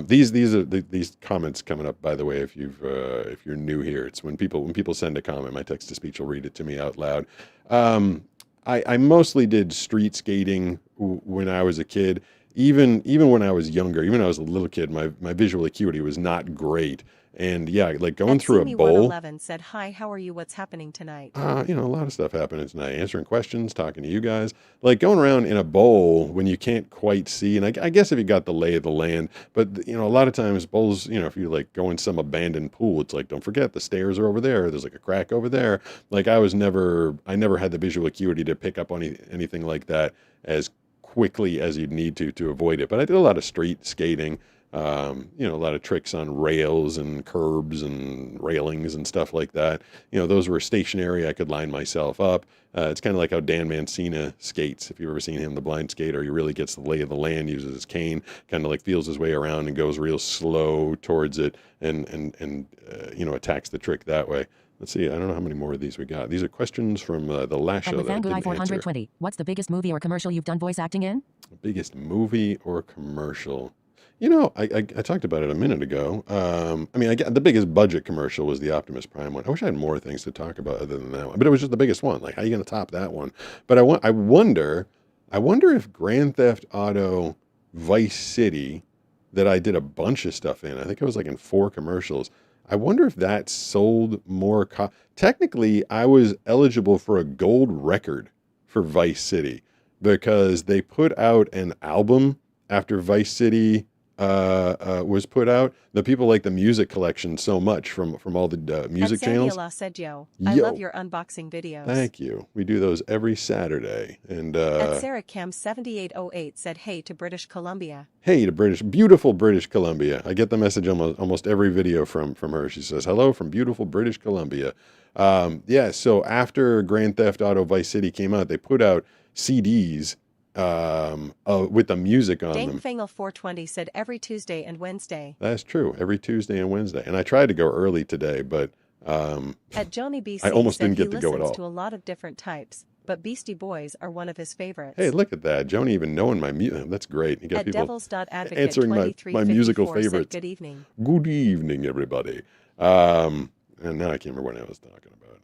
These are these comments coming up, by the way. If you're new here, it's when people send a comment, my text to speech will read it to me out loud. I mostly did street skating when I was a kid. Even when I was younger, even when I was a little kid, my visual acuity was not great. And yeah, like going through a bowl. 111 said, hi, how are you? What's happening tonight? You know, a lot of stuff happening tonight. Answering questions, talking to you guys. Like going around in a bowl when you can't quite see. And I guess if you got the lay of the land. But, you know, a lot of times bowls, you know, if you like go in some abandoned pool, it's like, don't forget the stairs are over there. There's like a crack over there. Like I never had the visual acuity to pick up on anything like that as quickly as you'd need to avoid it. But I did a lot of street skating. You know, a lot of tricks on rails and curbs and railings and stuff like that. You know, those were stationary. I could line myself up. It's kind of like how Dan Mancina skates. If you've ever seen him, the blind skater, he really gets the lay of the land, uses his cane, kind of like feels his way around and goes real slow towards it and you know, attacks the trick that way. Let's see. I don't know how many more of these we got. These are questions from the last show that I didn't 420. answer. What's the biggest movie or commercial you've done voice acting in? Biggest movie or commercial? You know, I talked about it a minute ago. I mean, the biggest budget commercial was the Optimus Prime one. I wish I had more things to talk about other than that one, but it was just the biggest one. Like, how are you going to top that one? But I wonder if Grand Theft Auto Vice City, that I did a bunch of stuff in, I think I was like in 4 commercials. I wonder if that sold more. Technically, I was eligible for a gold record for Vice City because they put out an album after Vice City was put out. The people like the music collection so much from all the music channels. Said I love your unboxing videos. Thank you. We do those every Saturday. And at Sarah Cam 7808 said hey to British Columbia. Hey to beautiful British Columbia. I get the message almost every video from her. She says hello from beautiful British Columbia. Yeah. So after Grand Theft Auto Vice City came out, they put out CDs with the music on them. Fangle 420 said every Tuesday and Wednesday. That's true. Every Tuesday and Wednesday. And I tried to go early today, but at Joni BC I almost said didn't get to go at all. He listens to a lot of different types, but Beastie Boys are one of his favorites. Hey, look at that. Joni even knowing my music. That's great. You got at people devils.advocate answering my musical favorites. Good evening. Good evening, everybody. And now I can't remember what I was talking about.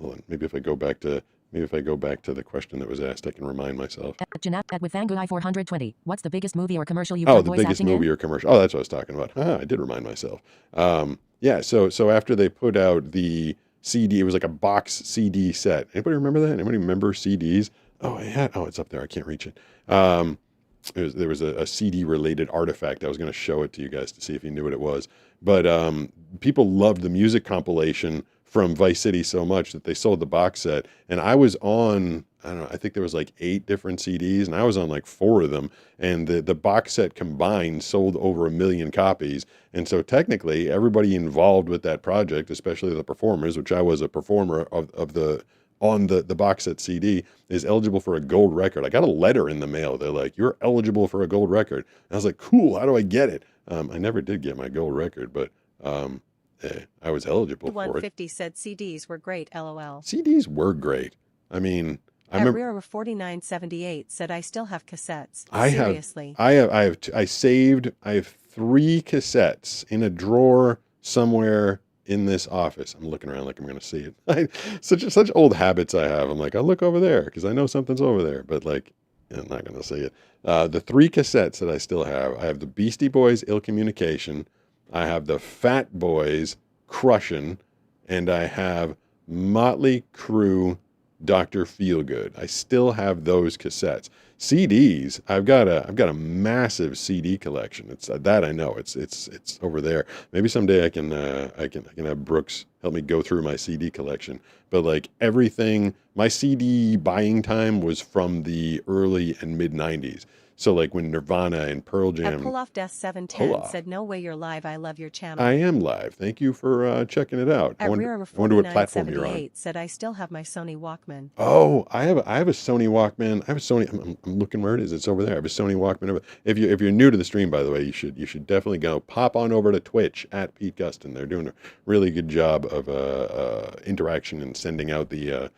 Hold on. Maybe if I go back to the question that was asked, I can remind myself. Jeanette with Vanguy 420. What's the biggest movie or commercial you've Oh, done the voice biggest acting movie in? or commercial. Oh, that's what I was talking about. I did remind myself. Yeah. So after they put out the CD, it was like a box CD set. Anybody remember that? Anybody remember CDs? Oh, it's up there. I can't reach it. There was a CD related artifact. I was going to show it to you guys to see if you knew what it was. But people loved the music compilation from Vice City so much that they sold the box set. And I was on, I don't know, I think there was like 8 different CDs, and I was on like 4 of them. And the box set combined sold over 1 million copies. And so technically, everybody involved with that project, especially the performers, which I was a performer of the on the box set CD, is eligible for a gold record. I got a letter in the mail. They're like, you're eligible for a gold record. And I was like, cool, how do I get it? I never did get my gold record, but I was eligible for it. 150 said CDs were great, lol. CDs were great. I mean, I At remember. Rira 4978 said I still have cassettes. I Seriously. have 3 cassettes in a drawer somewhere in this office. I'm looking around like I'm going to see it. Such old habits I have. I'm like, I'll look over there because I know something's over there, but like, I'm not going to see it. The 3 cassettes that I still have, I have the Beastie Boys, Ill Communication. I have the Fat Boys, Crushin', and I have Motley Crue, Dr. Feelgood. I still have those cassettes. CDs, I've got a massive CD collection. It's that I know. It's over there. Maybe someday I can have Brooks help me go through my CD collection. But like everything, my CD buying time was from the early and mid 90s. So like when Nirvana and Pearl Jam. At Pull-Off Death 710 said, no way you're live. I love your channel. I am live. Thank you for checking it out. At I wonder what platform you're on. said I still have my Sony Walkman. Oh, I have a Sony Walkman. I have a Sony. I'm looking where it is. It's over there. I have a Sony Walkman. If you're new to the stream, by the way, you should definitely go pop on over to Twitch at Pete Gustin. They're doing a really good job of interaction and sending out the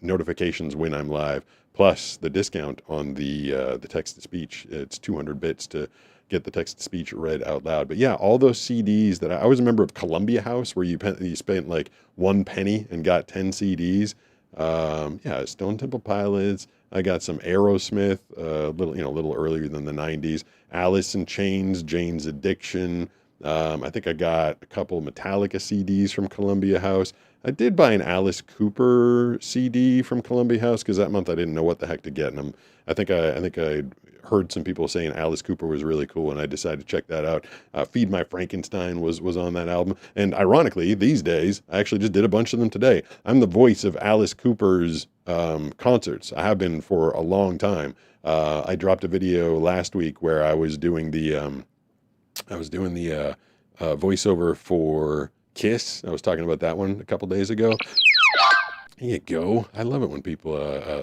notifications when I'm live. Plus the discount on the text to speech. It's 200 bits to get the text to speech read out loud. But yeah, all those CDs that I was a member of Columbia House, where you spent like 1 penny and got 10 CDs. Yeah, Stone Temple Pilots. I got some Aerosmith, a little earlier than the 90s. Alice in Chains, Jane's Addiction. I think I got a couple Metallica CDs from Columbia House. I did buy an Alice Cooper CD from Columbia House because that month I didn't know what the heck to get, and I think I heard some people saying Alice Cooper was really cool, and I decided to check that out. Feed My Frankenstein was on that album, and ironically, these days I actually just did a bunch of them today. I'm the voice of Alice Cooper's concerts. I have been for a long time. I dropped a video last week where I was doing the voiceover for Kiss. I was talking about that one a couple days ago. There you go. I love it when people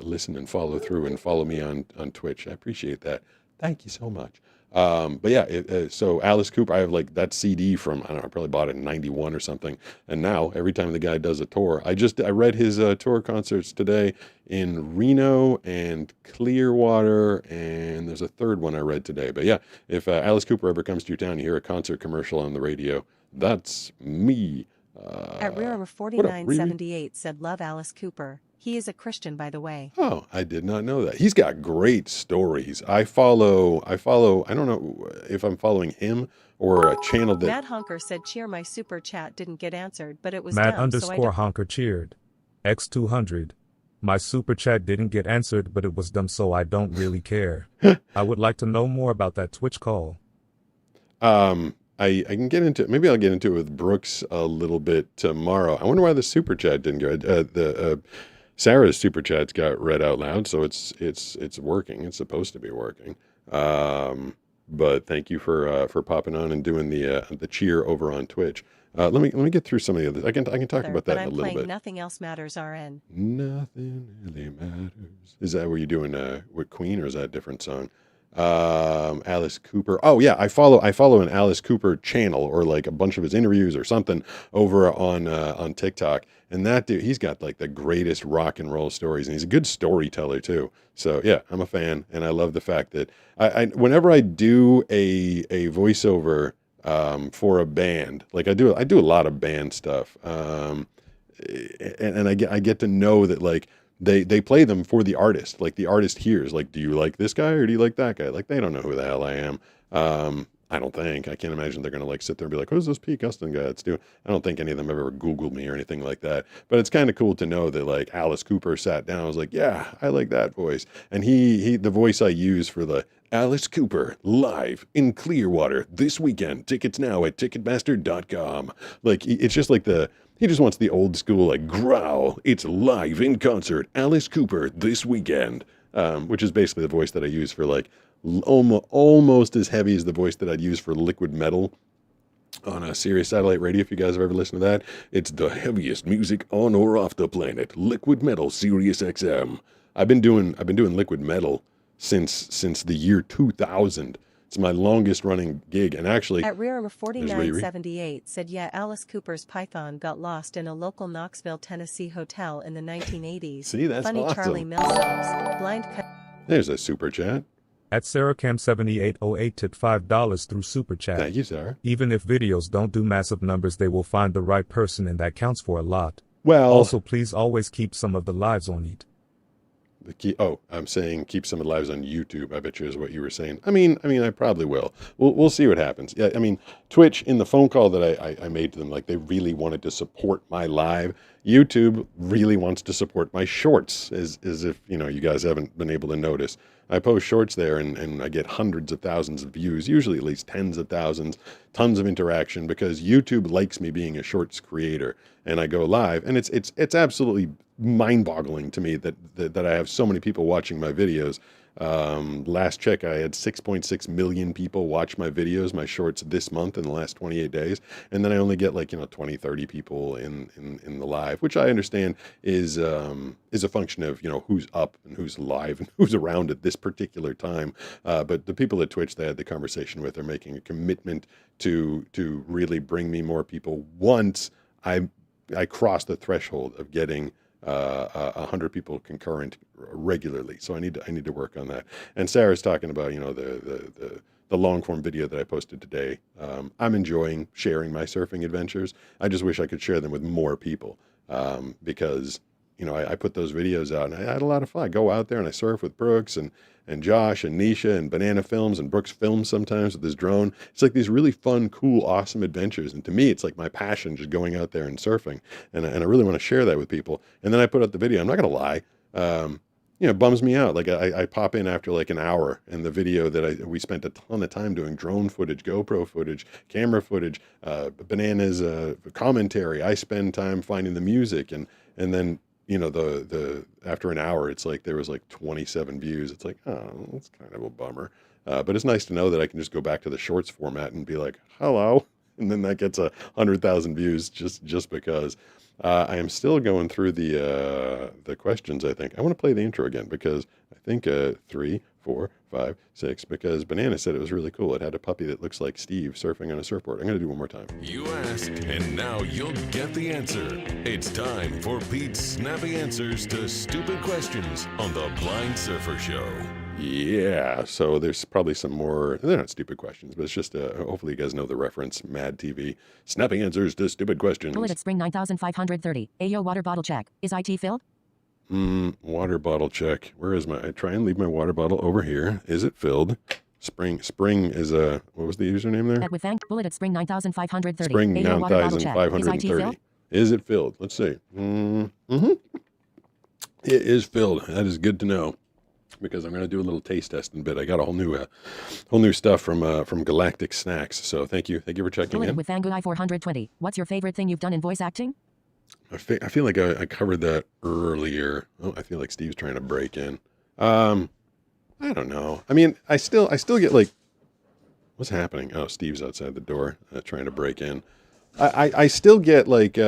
listen and follow through and follow me on Twitch. I appreciate that. Thank you so much. But yeah, so Alice Cooper, I have like that CD from, I don't know, I probably bought it in 91 or something. And now every time the guy does a tour, I read his tour concerts today in Reno and Clearwater, and there's a third one I read today. But yeah, if Alice Cooper ever comes to your town, you hear a concert commercial on the radio, that's me. At Rira 4978 said love Alice Cooper. He is a Christian, by the way. Oh, I did not know that. He's got great stories. I follow, I don't know if I'm following him or a channel that... Matt Honker said cheer, my super chat didn't get answered, but it was Matt dumb, _ Honker cheered. X200. My super chat didn't get answered, but it was dumb, so I don't really care. I would like to know more about that Twitch call. I can get into it. Maybe I'll get into it with Brooks a little bit tomorrow. I wonder why the super chat didn't go. Sarah's super chats got read out loud, so it's working. It's supposed to be working. But thank you for popping on and doing the cheer over on Twitch. Let me get through some of the others. I can talk about that in a little bit. Nothing else matters. RN. Nothing really matters. Is that what you're doing with Queen, or is that a different song? Alice Cooper. Oh yeah, I follow an Alice Cooper channel, or like a bunch of his interviews or something over on TikTok. And that dude, he's got like the greatest rock and roll stories, and he's a good storyteller too. So yeah, I'm a fan, and I love the fact that I whenever I do a voiceover for a band. Like I do a lot of band stuff. And I get to know that like they play them for the artist. Like the artist hears like, do you like this guy or do you like that guy? Like they don't know who the hell I am. I don't think. I can't imagine they're gonna like sit there and be like, who's this Pete Gustin guy that's doing? I don't think any of them have ever Googled me or anything like that. But it's kind of cool to know that like Alice Cooper sat down. I was like, yeah, I like that voice. And he the voice I use for the Alice Cooper live in Clearwater this weekend. Tickets now at Ticketmaster.com. Like it's just like he just wants the old school like growl. It's live in concert. Alice Cooper this weekend, which is basically the voice that I use for like almost as heavy as the voice that I'd use for Liquid Metal on a Sirius satellite radio. If you guys have ever listened to that, it's the heaviest music on or off the planet. Liquid Metal, Sirius XM. I've been doing Liquid Metal since the year 2000. It's my longest running gig, and actually at Rira 4978 said, yeah, Alice Cooper's Python got lost in a local Knoxville, Tennessee hotel in the 1980s. See, that's funny. awesome. Charlie Millsaps, blind. There's a super chat. At SarahCam7808 tipped $5 through Super Chat. Thank you, Sarah. Even if videos don't do massive numbers, they will find the right person, and that counts for a lot. Well, also, please always keep some of the lives on it. I'm saying keep some of the lives on YouTube. I bet you is what you were saying. I mean, I probably will. We'll see what happens. Yeah, I mean, Twitch, in the phone call that I made to them, like they really wanted to support my live. YouTube really wants to support my shorts, as if, you guys haven't been able to notice. I post shorts there and I get hundreds of thousands of views, usually at least tens of thousands, tons of interaction, because YouTube likes me being a shorts creator. And I go live, and it's absolutely mind-boggling to me that I have so many people watching my videos. Last check, I had 6.6 million people watch my videos, my shorts this month in the last 28 days. And then I only get 20, 30 people in the live, which I understand is a function of, who's up and who's live and who's around at this particular time. But the people at Twitch that I had the conversation with are making a commitment to really bring me more people once I cross the threshold of getting 100 people concurrent regularly. So I need to work on that. And Sarah's talking about, the long form video that I posted today. I'm enjoying sharing my surfing adventures. I just wish I could share them with more people, because, I put those videos out and I had a lot of fun. I go out there and I surf with Brooks and Josh and Nisha and Banana Films, and Brooks films sometimes with his drone. It's like these really fun, cool, awesome adventures. And to me, it's like my passion, just going out there and surfing. And I really want to share that with people. And then I put out the video. I'm not going to lie. It bums me out. Like I pop in after like an hour, and the video that we spent a ton of time doing drone footage, GoPro footage, camera footage, Banana's commentary. I spend time finding the music, and then, the after an hour, it's like there was like 27 views. It's like, oh, that's kind of a bummer. But it's nice to know that I can just go back to the shorts format and be like, hello. And then that gets 100,000 views just because. I am still going through the questions, I think. I want to play the intro again because I think 3, 4, 5, 6, because Banana said it was really cool. It had a puppy that looks like Steve surfing on a surfboard. I'm going to do one more time. You asked, and now you'll get the answer. It's time for Pete's snappy answers to stupid questions on the Blind Surfer Show. Yeah, so there's probably some more. They're not stupid questions, but it's just hopefully you guys know the reference. Mad TV, snapping answers to stupid questions. Bullet at Spring 9530. Ayo, water bottle check. Is IT filled? Water bottle check. Where is I try and leave my water bottle over here. Is it filled? Spring is what was the username there? With thank Bullet at Spring 9530. Spring Ayo, water bottle check. Is IT 9530. filled? Is it filled? Let's see. It is filled. That is good to know, because I'm going to do a little taste test in a bit. I got a whole new stuff from Galactic Snacks. So thank you for checking in. With Vanguy 420. What's your favorite thing you've done in voice acting? I feel like I covered that earlier. Oh, I feel like Steve's trying to break in. I don't know. I mean, I still get like, what's happening? Oh, Steve's outside the door trying to break in. I still get like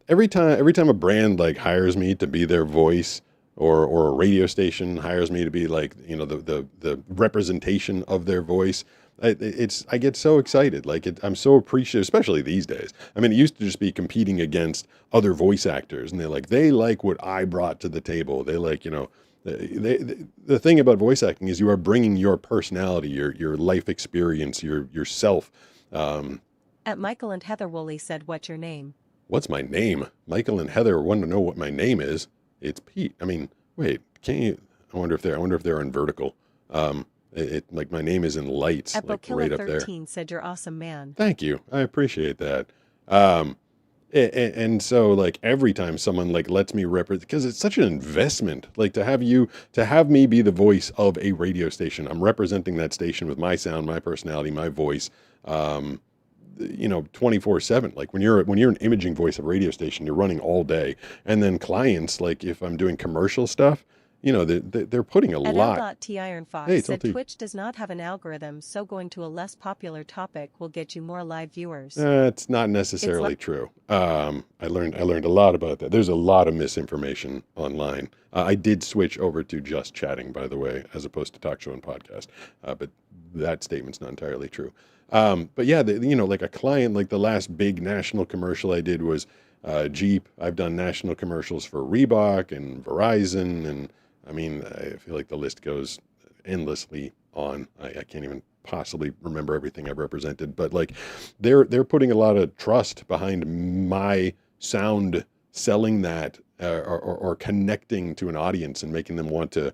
every time a brand like hires me to be their voice, or a radio station hires me to be like, the representation of their voice. I get so excited. I'm so appreciative, especially these days. I mean, it used to just be competing against other voice actors, and they like what I brought to the table. They like, the thing about voice acting is you are bringing your personality, your life experience, yourself At Michael and Heather Woolley said, "What's your name?" What's my name? Michael and Heather want to know what my name is. It's Pete. I mean, wait, can't you? I wonder if they're in vertical. Like my name is in lights, At like right up there. Bokilla13 said, "You're awesome, man." Thank you. I appreciate that. And so like every time someone like lets me represent, because it's such an investment, like to have me be the voice of a radio station. I'm representing that station with my sound, my personality, my voice, 24/7. Like when you're an imaging voice of a radio station, you're running all day. And then clients, like if I'm doing commercial stuff, they're putting a lot. At T Iron Fox Hey, said, "Twitch does not have an algorithm, so going to a less popular topic will get you more live viewers." It's not necessarily true. I learned a lot about that. There's a lot of misinformation online. I did switch over to just chatting, by the way, as opposed to talk show and podcast. But that statement's not entirely true. But yeah, like a client, like the last big national commercial I did was Jeep. I've done national commercials for Reebok and Verizon, and I mean, I feel like the list goes endlessly on. I can't even possibly remember everything I've represented, but like they're putting a lot of trust behind my sound, selling that or connecting to an audience and making them want to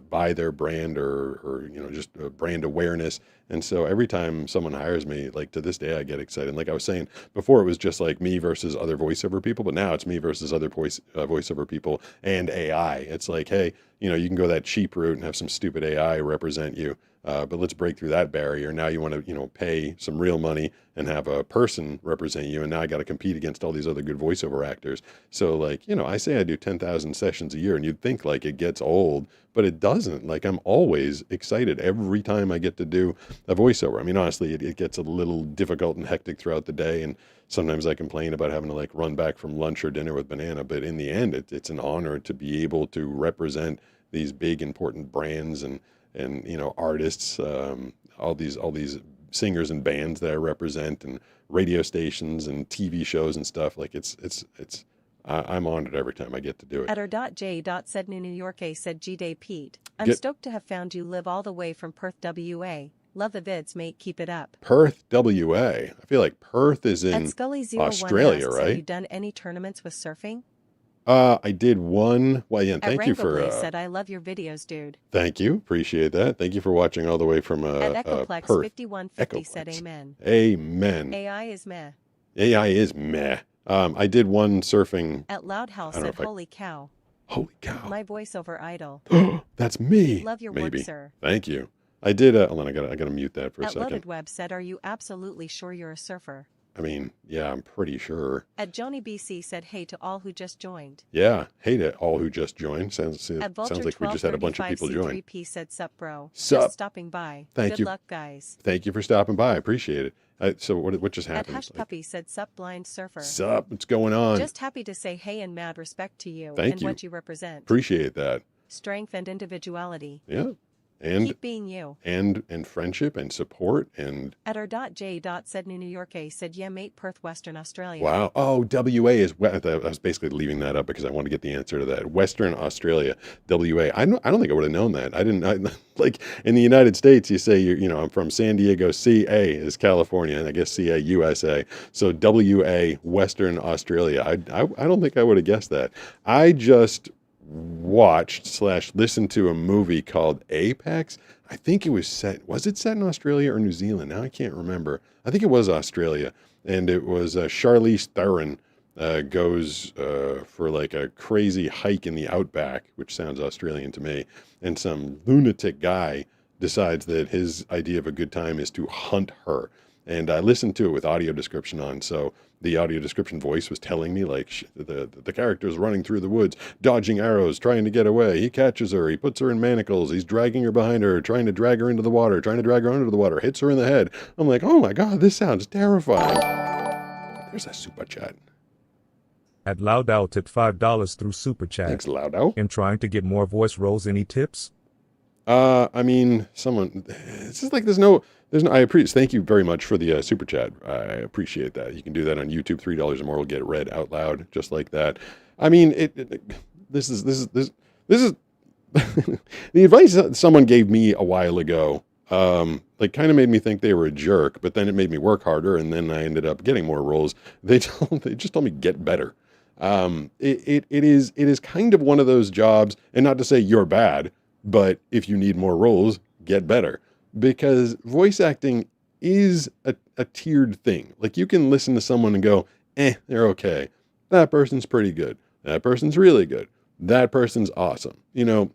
buy their brand or just brand awareness. And so every time someone hires me, like to this day, I get excited. And like I was saying before, it was just like me versus other voiceover people, but now it's me versus other voiceover people and AI. It's like, hey, you can go that cheap route and have some stupid AI represent you. But let's break through that barrier. Now you want to, pay some real money and have a person represent you. And now I got to compete against all these other good voiceover actors. So like, I say I do 10,000 sessions a year and you'd think like it gets old, but it doesn't. Like I'm always excited every time I get to do a voiceover. I mean, honestly, it gets a little difficult and hectic throughout the day. And sometimes I complain about having to like run back from lunch or dinner with Banana. But in the end, it's an honor to be able to represent these big, important brands and artists, all these singers and bands that I represent, and radio stations and TV shows and stuff. Like I'm honored every time I get to do it. J. said New York A said, "G-Day Pete. I'm stoked to have found you live all the way from Perth, WA. Love the vids, mate. Keep it up." Perth, WA. I feel like Perth is in Australia, right? Have you done any tournaments with surfing? I did one. Well, yeah, thank you for. Said, "I love your videos, dude." Thank you, appreciate that. Thank you for watching all the way from At Echoplex Perth. 5150 said, "Amen." Amen. AI is meh. AI is meh. I did one surfing. At Loud House said, "Holy cow." Holy cow. My voiceover idol. That's me. Love your Maybe. work, sir. Thank you. I did. Hold on, I gotta mute that for a second. Loaded Web said, "Are you absolutely sure you're a surfer?" I mean, yeah, I'm pretty sure. At Joni BC said, "Hey to all who just joined." Yeah, hey to all who just joined. Sounds like we just had a bunch of people join. C3P said, "Sup, bro. Sup. Just stopping by. Thank you. Good luck, guys." Thank you for stopping by. I appreciate it. So what just happened? At Hush Puppy said, "Sup, blind surfer." Sup, what's going on? Just happy to say hey and mad respect to you Thank and you. what you represent. Appreciate that. Strength and individuality. Yeah. And keep being you. And friendship and support and. At J. said New York A said, "Yeah, mate, Perth, Western Australia." Wow. Oh, WA is. I was basically leaving that up because I want to get the answer to that. Western Australia, WA. I don't think I would have known that. Like in the United States, you say I'm from San Diego. CA is California, and I guess CA USA. So WA, Western Australia. I don't think I would have guessed that. I just watched/listened to a movie called Apex. I think it was set in Australia or New Zealand? Now I can't remember. I think it was Australia. And it was Charlize Theron goes for like a crazy hike in the outback, which sounds Australian to me. And some lunatic guy decides that his idea of a good time is to hunt her. And I listened to it with audio description on, so the audio description voice was telling me like the character's running through the woods, dodging arrows, trying to get away. He catches her, he puts her in manacles, he's dragging her behind her, trying to drag her into the water, trying to drag her under the water, hits her in the head. I'm like, oh my God, this sounds terrifying. There's a super chat. At Loudout tipped $5 through super chat. Thanks, Loudout. In trying to get more voice roles, any tips? I mean, it's just like there's no, thank you very much for the super chat. I appreciate that. You can do that on YouTube. $3 or more will get it read out loud, just like that. I mean, this is the advice that someone gave me a while ago. like kind of made me think they were a jerk, but then it made me work harder, and then I ended up getting more roles. They just told me get better. It is kind of one of those jobs, and not to say you're bad, but if you need more roles, get better, because voice acting is a tiered thing. Like you can listen to someone and go, they're okay. That person's pretty good. That person's really good. That person's awesome. You know,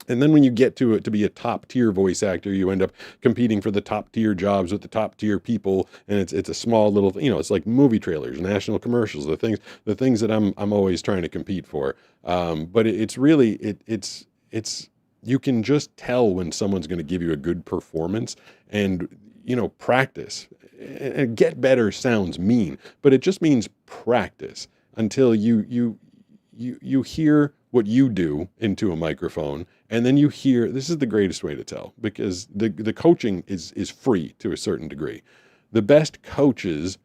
and then when you get to it to be a top tier voice actor, you end up competing for the top tier jobs with the top tier people, and it's a small little, you know, it's like movie trailers, national commercials, the things that I'm always trying to compete for. But it's really it's you can just tell when someone's going to give you a good performance, and you know, practice. And get better sounds mean, but it just means practice until you hear what you do into a microphone, and then you hear, this is the greatest way to tell, because the coaching is free to a certain degree. The best coaches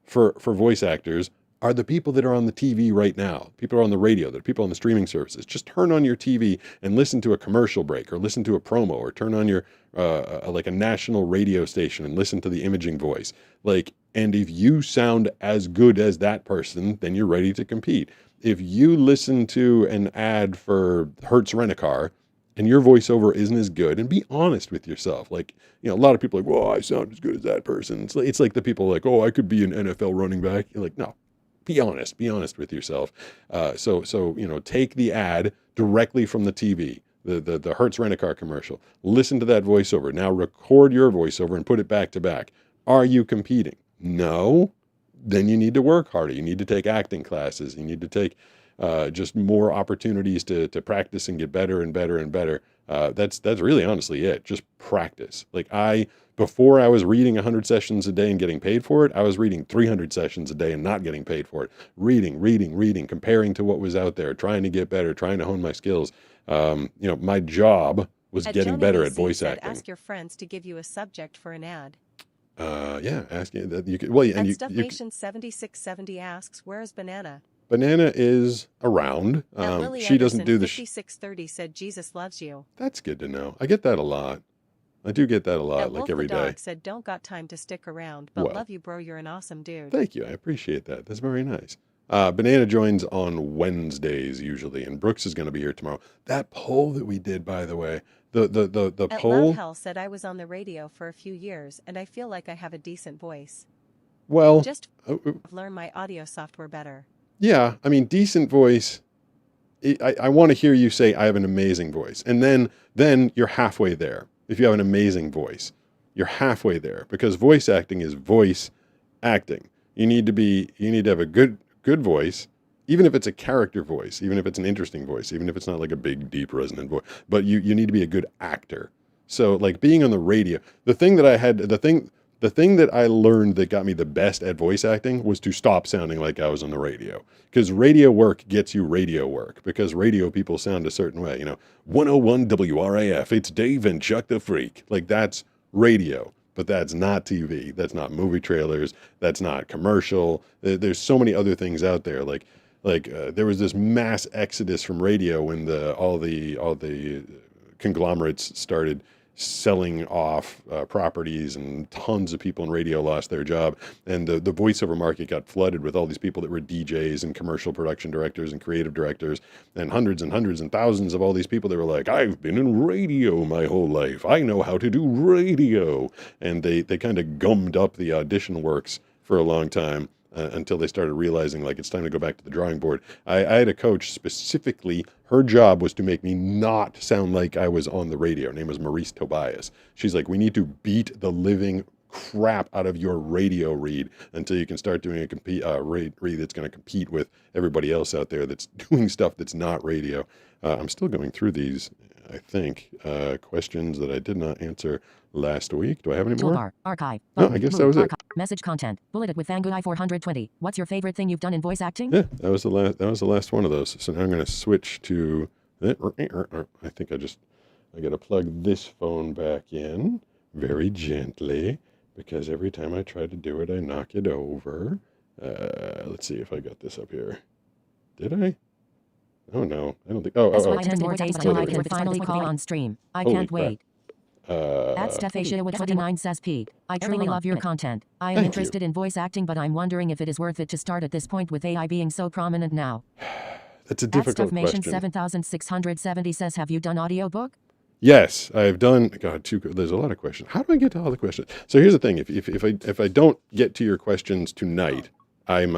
for voice actors are the people that are on the TV right now. People are on the radio, the people on the streaming services. Just turn on your TV and listen to a commercial break, or listen to a promo, or turn on your like a national radio station and listen to the imaging voice. Like, and if you sound as good as that person, then you're ready to compete. If you listen to an ad for Hertz Rent-A-Car and your voiceover isn't as good, and be honest with yourself. Like, you know, a lot of people are like, well, I sound as good as that person. It's like the people like, oh, I could be an NFL running back. You're like, no, be honest with yourself. So, you know, take the ad directly from the TV, the Hertz Rent-A-Car commercial, listen to that voiceover. Now record your voiceover and put it back to back. Are you competing? No. Then you need to work harder. You need to take acting classes. You need to take just more opportunities to practice and get better and better and better. That's really honestly it. Just practice. Like before I was reading 100 sessions a day and getting paid for it, I was reading 300 sessions a day and not getting paid for it. Reading, comparing to what was out there, trying to get better, trying to hone my skills. You know, my job was getting better at voice acting. Ask your friends to give you a subject for an ad. Yeah, asking that you could. Well, and Stuffation 7670 asks, "Where is Banana?" Banana is around. She doesn't do the. 5630 said, "Jesus loves you." That's good to know. I get that a lot. I do get that a lot, like every day. Said, "Don't got time to stick around, but love you, bro. You're an awesome dude." Thank you. I appreciate that. That's very nice. Banana joins on Wednesdays usually, and Brooks is going to be here tomorrow. That poll that we did, by the way, the poll. Hell said, "I was on the radio for a few years, and I feel like I have a decent voice. Well, just learn my audio software better." Yeah, I mean, decent voice. I want to hear you say I have an amazing voice, and then you're halfway there. If you have an amazing voice, you're halfway there, because voice acting is voice acting. You need to have a good voice, even if it's a character voice, even if it's an interesting voice, even if it's not like a big, deep, resonant voice. But you need to be a good actor. So, like being on the radio, the thing that I learned that got me the best at voice acting was to stop sounding like I was on the radio. Because radio work gets you radio work. Because radio people sound a certain way. You know, 101 WRAF, it's Dave and Chuck the Freak. Like, that's radio. But that's not TV. That's not movie trailers. That's not commercial. There's so many other things out there. Like there was this mass exodus from radio when all the conglomerates started selling off properties, and tons of people in radio lost their job, and the voiceover market got flooded with all these people that were DJs and commercial production directors and creative directors, and hundreds and thousands of all these people that were like, I've been in radio my whole life, I know how to do radio, and they kind of gummed up the audition works for a long time. Until they started realizing, like, it's time to go back to the drawing board. I had a coach specifically, her job was to make me not sound like I was on the radio. Her name was Maurice Tobias. She's like, we need to beat the living crap out of your radio read until you can start doing a read that's going to compete with everybody else out there that's doing stuff that's not radio. I'm still going through these, I think, questions that I did not answer last week. Do I have any more? Toolbar, archive. No, I guess that was it. Message content. Bulleted with Fangood 420. What's your favorite thing you've done in voice acting? Yeah, that was the last one of those. So now I'm going to switch to. I think I got to plug this phone back in very gently, because every time I try to do it, I knock it over. Let's see if I got this up here. Did I? Oh no, I don't think. That's why 10 more days until I can finally call on stream. I can't wait. At Stephacia with 29 says Pete, I truly love your content. I am interested in voice acting, but I'm wondering if it is worth it to start at this point with AI being so prominent now. That's a difficult question. 7670 says, have you done audiobook? Yes, I've done. God, there's a lot of questions. How do I get to all the questions? So here's the thing: if I don't get to your questions tonight, I'm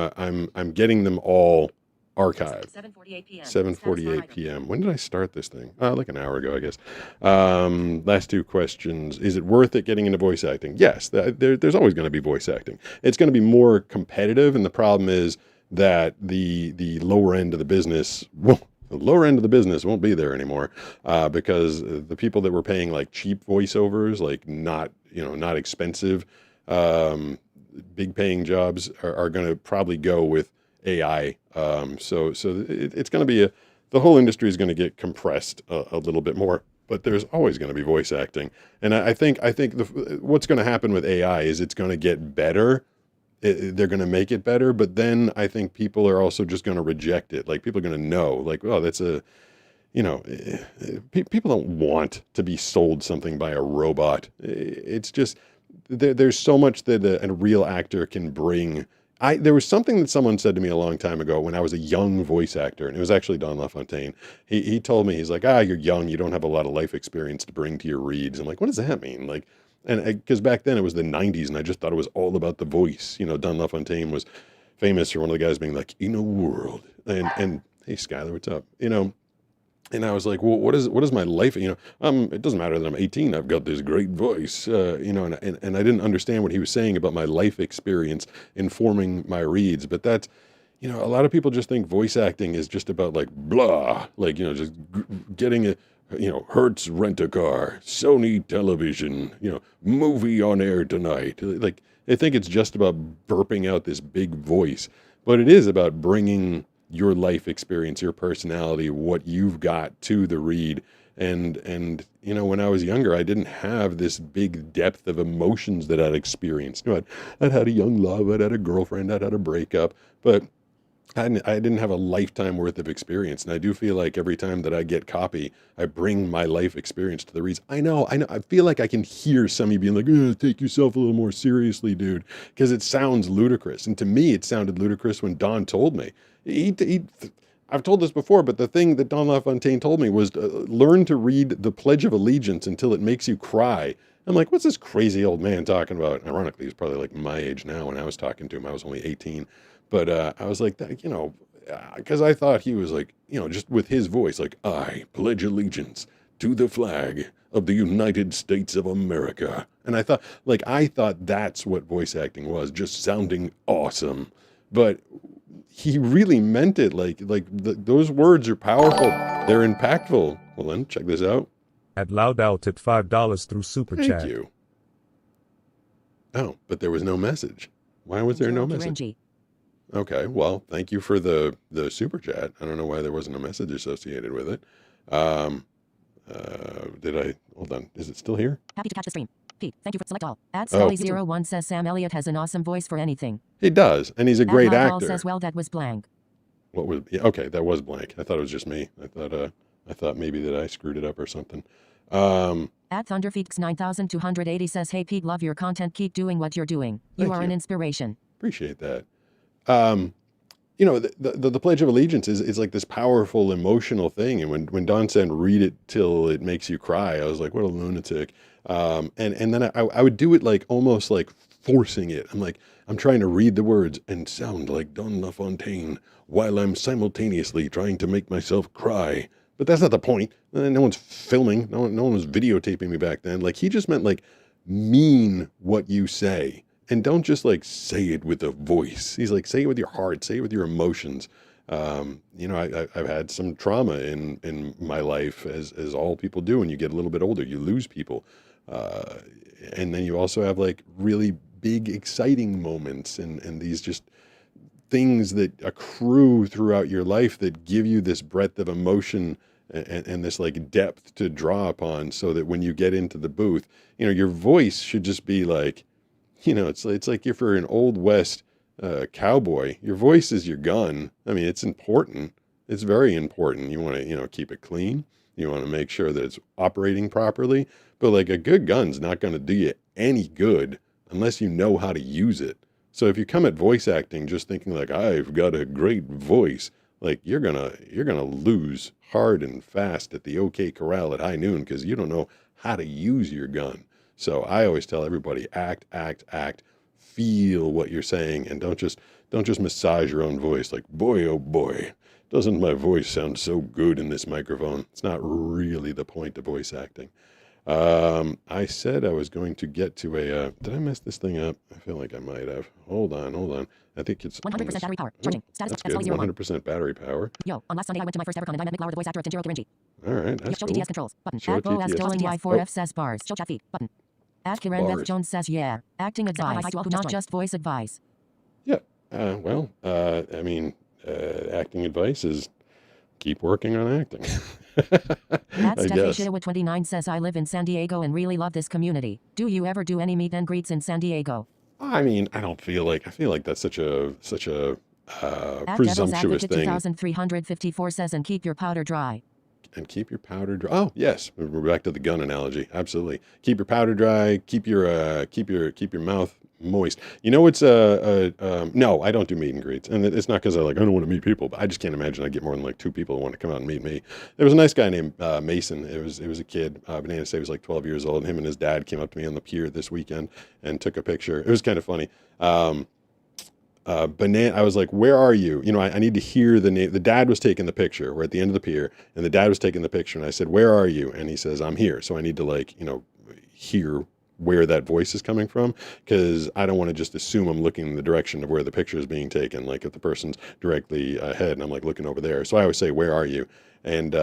getting them all archived. 7:48 p.m. 7:48 p.m. When did I start this thing? Like an hour ago, I guess. Last two questions: is it worth it getting into voice acting? Yes, there's always going to be voice acting. It's going to be more competitive, and the problem is that the lower end of the business won't be there anymore, because the people that were paying like cheap voiceovers, like not expensive, big paying jobs are going to probably go with AI. So it's going to be the whole industry is going to get compressed a little bit more, but there's always going to be voice acting. And I think what's going to happen with AI is it's going to get better. They're going to make it better, but then I think people are also just going to reject it. Like, people are going to know, like, oh, that's people don't want to be sold something by a robot. It's just, there's so much that a real actor can bring. There was something that someone said to me a long time ago when I was a young voice actor, and it was actually Don LaFontaine. He told me, he's like, you're young, you don't have a lot of life experience to bring to your reads. I'm like, what does that mean? Like, and because back then it was the 90s, and I just thought it was all about the voice. Don LaFontaine was famous for one of the guys being like, in a world, and hey, Skylar, what's up? And I was like, well, what is my life? It doesn't matter that I'm 18. I've got this great voice, and I didn't understand what he was saying about my life experience informing my reads. But that's, a lot of people just think voice acting is just about like blah, like, just getting a, Hertz rent-a-car, Sony television, movie on air tonight. Like, they think it's just about burping out this big voice, but it is about bringing your life experience, your personality, what you've got to the read. And when I was younger, I didn't have this big depth of emotions that I'd experienced. I'd had a young love, I'd had a girlfriend, I'd had a breakup, but I didn't have a lifetime worth of experience. And I do feel like every time that I get copy, I bring my life experience to the reads. I know. I feel like I can hear some of you being like, take yourself a little more seriously, dude, because it sounds ludicrous. And to me, it sounded ludicrous when Don told me. I've told this before, but the thing that Don LaFontaine told me was learn to read the Pledge of Allegiance until it makes you cry. I'm like, what's this crazy old man talking about? Ironically, he's probably like my age now. When I was talking to him, I was only 18. But I was like, because I thought he was like, just with his voice, like, I pledge allegiance to the flag of the United States of America. And I thought that's what voice acting was, just sounding awesome. But he really meant it. Those words are powerful. They're impactful. Well, then, check this out. At Loud Out at $5 through Super Chat. Thank you. Oh, but there was no message. Why was there no message? Okay, well, thank you for the super chat. I don't know why there wasn't a message associated with it. Hold on, is it still here? Happy to catch the stream. Pete, thank you for select all. At Sally01 says Sam Elliott has an awesome voice for anything. He does, and he's a great actor. Says, well, that was blank. What was, okay, that was blank. I thought it was just me. I thought maybe that I screwed it up or something. At Thunderfeeks 9280 says, hey Pete, love your content. Keep doing what you're doing. You are an inspiration. Appreciate that. The Pledge of Allegiance is like this powerful emotional thing. And when Don said, read it till it makes you cry, I was like, what a lunatic. And then I would do it like almost like forcing it. I'm like, I'm trying to read the words and sound like Don LaFontaine while I'm simultaneously trying to make myself cry. But that's not the point. No one's filming. No one was videotaping me back then. Like, he just meant like mean what you say. And don't just like say it with a voice. He's like, say it with your heart, say it with your emotions. I've had some trauma in my life, as all people do. When you get a little bit older, you lose people. And then you also have like really big, exciting moments and these just things that accrue throughout your life that give you this breadth of emotion and this like depth to draw upon, so that when you get into the booth, your voice should just be like, it's like if you're an Old West cowboy, your voice is your gun. I mean, it's important. It's very important. You want to, keep it clean. You want to make sure that it's operating properly. But like a good gun's not going to do you any good unless you know how to use it. So if you come at voice acting just thinking like I've got a great voice, like you're gonna lose hard and fast at the OK Corral at high noon because you don't know how to use your gun. So I always tell everybody act, feel what you're saying, and don't just massage your own voice like, boy oh boy, doesn't my voice sound so good in this microphone? It's not really the point of voice acting. I said I was going to get to a, did I mess this thing up? I feel like I might have. Hold on. I think it's 100% battery power. Charging. Status. That's good. 100% battery power. Yo, on last Sunday I went to my first ever con and I met Laura the voice actor of Tanjiro Kirinji. All right, that's Show cool. GTS controls. Button. Show Add Bo as GTS. Dolan Y4F says bars. Show chat feed. Button. Add Kiran Bars. Beth Jones says yeah. Acting advice. Not just voice advice. Yeah. I mean, acting advice is keep working on acting. At I Steffi guess. Shidawa 29 says I live in San Diego and really love this community. Do you ever do any meet and greets in San Diego? I mean, I feel like that's such a At presumptuous thing. 2354 says and keep your powder dry. And keep your powder dry. Oh, yes, we're back to the gun analogy. Absolutely, keep your powder dry. Keep your mouth moist. You know, it's no, I don't do meet and greets, and it's not because I don't want to meet people, but I just can't imagine I get more than like 2 people who want to come out and meet me. There was a nice guy named Mason. It was a kid. Banana State was like 12 years old, and him and his dad came up to me on the pier this weekend and took a picture. It was kind of funny. I was like, where are you? You know, I need to hear the name. The dad was taking the picture. We're at the end of the pier, and the dad was taking the picture, and I said, where are you? And he says, I'm here. So I need to hear where that voice is coming from, because I don't want to just assume I'm looking in the direction of where the picture is being taken. Like if the person's directly ahead and I'm like looking over there. So I always say, where are you? And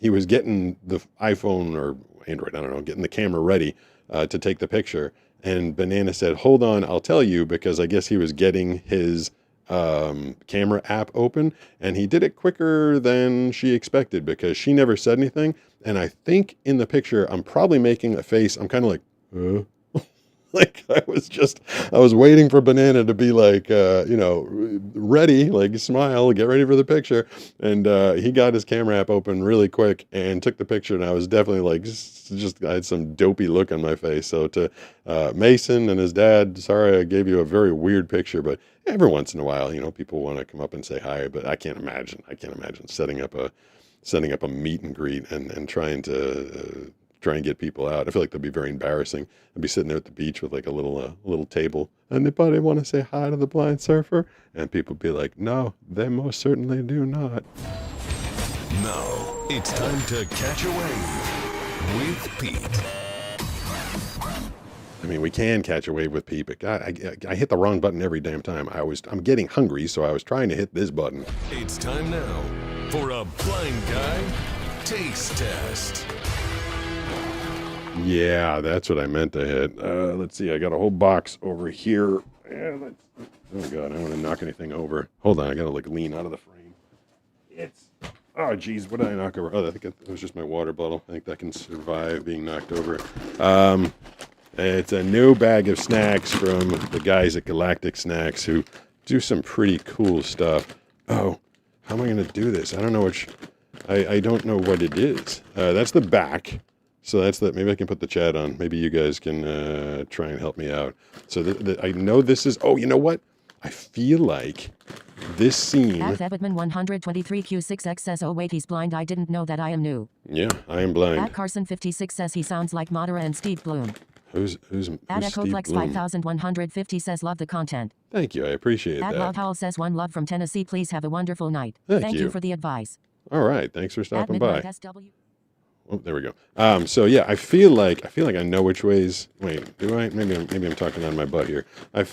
he was getting the iPhone or Android, I don't know, getting the camera ready to take the picture. And Banana said, hold on, I'll tell you, because I guess he was getting his camera app open, and he did it quicker than she expected because she never said anything. And I think in the picture, I'm probably making a face. I'm kind of like, like I was waiting for Banana to be like, ready, like smile, get ready for the picture. And he got his camera app open really quick and took the picture. And I was definitely like, I had some dopey look on my face. So to Mason and his dad, sorry, I gave you a very weird picture, but every once in a while, people want to come up and say hi, but I can't imagine setting up a meet and greet and trying to get people out. I feel like that'd be very embarrassing. I'd be sitting there at the beach with like a little table. Anybody want to say hi to the blind surfer? And people be like, no, they most certainly do not. Now it's time to catch a wave with Pete. I mean, we can catch a wave with Pete, but God, I hit the wrong button every damn time. I'm getting hungry, so I was trying to hit this button. It's time now for a blind guy taste test. Yeah, that's what I meant to hit. Let's see. I got a whole box over here. Oh God, I don't want to knock anything over. Hold on, I gotta lean out of the frame. Oh geez, what did I knock over? Oh, I think it was just my water bottle. I think that can survive being knocked over. It's a new bag of snacks from the guys at Galactic Snacks who do some pretty cool stuff. Oh, how am I gonna do this? I don't know I don't know what it is. That's the back. So that's that. Maybe I can put the chat on. Maybe you guys can try and help me out. So I know this is. Oh, you know what? I feel like this scene. At Ebitman 123Q6X says, oh wait, he's blind. I didn't know that. I am new. Yeah, I am blind. At Carson 56 says he sounds like Madara and Steve Bloom. Who's At Steve Echoplex Bloom? 5150 says love the content. Thank you. I appreciate At that. Love Howl says one love from Tennessee. Please have a wonderful night. Thank you you for the advice. All right. Thanks for stopping At by. Midnight SW. Oh, there we go. So yeah, I feel like I know which ways. Wait, do I? Maybe I'm talking out of my butt here. I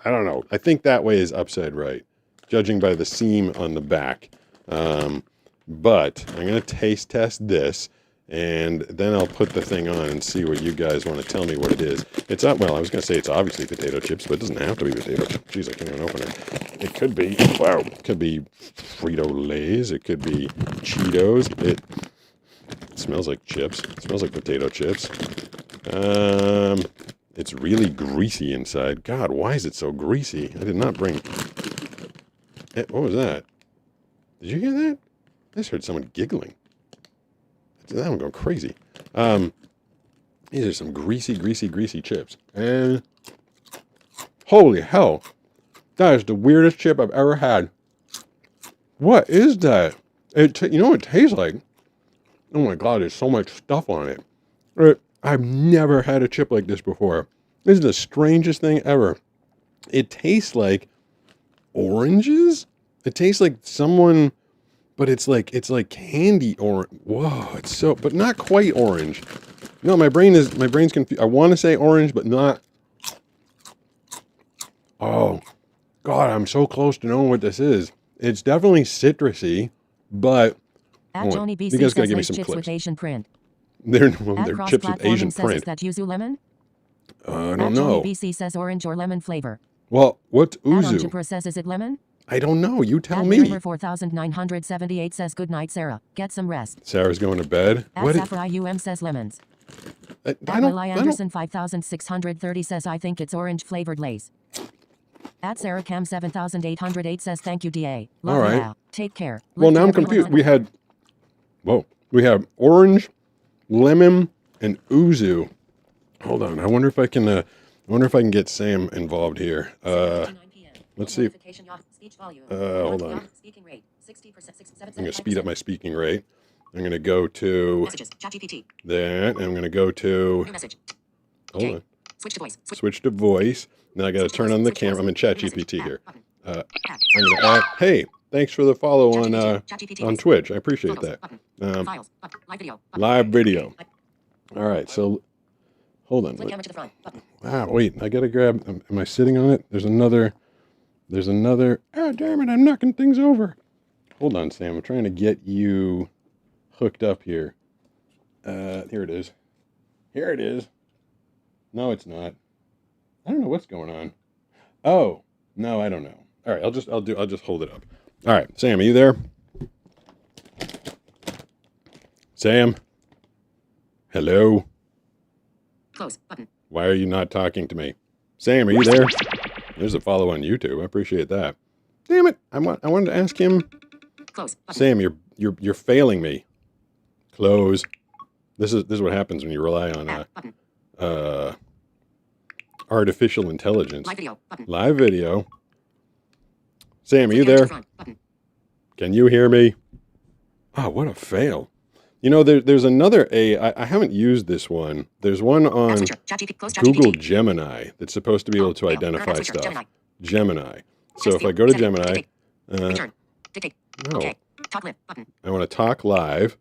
don't know. I think that way is upside right, judging by the seam on the back. But I'm gonna taste test this, and then I'll put the thing on and see what you guys want to tell me what it is. It's not. Well, I was gonna say it's obviously potato chips, but it doesn't have to be potato chips. Jeez, I can't even open it. It could be. Wow. It could be Frito-Lays. It could be Cheetos. It smells like chips. It smells like potato chips. It's really greasy inside. God, why is it so greasy? I did not bring... What was that? Did you hear that? I just heard someone giggling. I'm going crazy. These are some greasy chips. And holy hell, that is the weirdest chip I've ever had. What is that? You know what it tastes like? Oh my God, there's so much stuff on it. I've never had a chip like this before. This is the strangest thing ever. It tastes like oranges. It tastes like someone, but it's like candy orange. Whoa, it's so, but not quite orange. No, my brain's confused. I want to say orange, but not. Oh, God, I'm so close to knowing what this is. It's definitely citrusy, but At Joni you BC guys gotta says give me Lay's some chips clips. with Asian print. They're At chips with Asian says, is print. that yuzu lemon? I don't At know. Joni BC says orange or lemon flavor. Well, what's At uzu? Onchipra says, is it lemon? I don't know. You tell At me. Marimer 4978 says, good night, Sarah. Get some rest. Sarah's going to bed. At What? Safarai says lemons. I At don't. Lily Anderson 5630 says, I think it's orange flavored Lay's. At Sarah Cam 7808 says, thank you, DA. Love All right. you now. Take care. Well, Live now to I'm everyone confused. on- We have orange, lemon, and uzu. Hold on. I wonder if I can get Sam involved here. Let's see. Hold on. I'm going to speed up my speaking rate. I'm going to go to that. I'm going to go to. Hold on. Switch to voice. Now I got to turn on the camera. I'm in ChatGPT here. I'm going to add. Hey, thanks for the follow on Twitch. I appreciate that. Live video. All right. So hold on. Wow. Wait. I got to grab. Am I sitting on it? There's another. Oh, damn it. I'm knocking things over. Hold on, Sam. I'm trying to get you hooked up here. Here it is. Here it is. No, it's not. I don't know what's going on. Oh, no, I don't know. All right, I'll just hold it up. All right, Sam, are you there? Sam? Hello? Close button. Why are you not talking to me? Sam, are you there? There's a follow on YouTube. I appreciate that. Damn it! I wanted to ask him. Close button. Sam, you're failing me. Close. This is what happens when you rely on artificial intelligence. Live video button. Live video. Sam, are you Click there? front button. Can you hear me? Oh, what a fail. You know, there's another I haven't used this one. There's one on Google Gemini that's supposed to be able to identify stuff. Gemini. So if I go to Gemini, no, I want to talk live.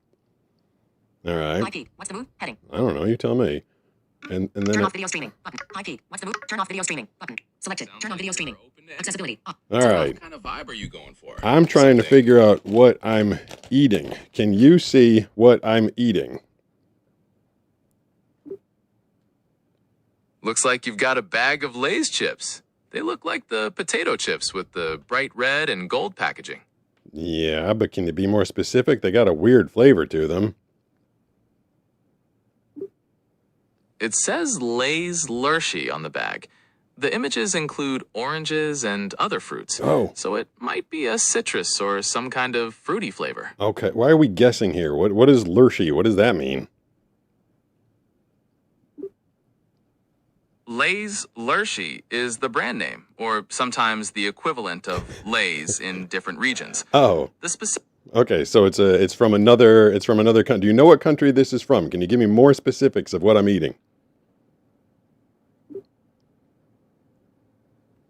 All right. IP. What's the move? Heading. I don't know. You tell me. And then Turn off video streaming button. IP. What's the move? Turn off video streaming button. Selected. Turn on video streaming. Accessibility. all right. What kind of vibe are you going for? I'm trying to figure out what I'm eating. Can you see what I'm eating? Looks like you've got a bag of Lay's chips. They look like the potato chips with the bright red and gold packaging. Yeah, but can you be more specific? They got a weird flavor to them. It says Lay's Lurchie on the bag. The images include oranges and other fruits. Oh. So it might be a citrus or some kind of fruity flavor. Okay, why are we guessing here? What is Lurchie? What does that mean? Lay's Lurchie is the brand name, or sometimes the equivalent of Lay's in different regions. Oh. The specific Okay, so it's from another country. Do you know what country this is from? Can you give me more specifics of what I'm eating?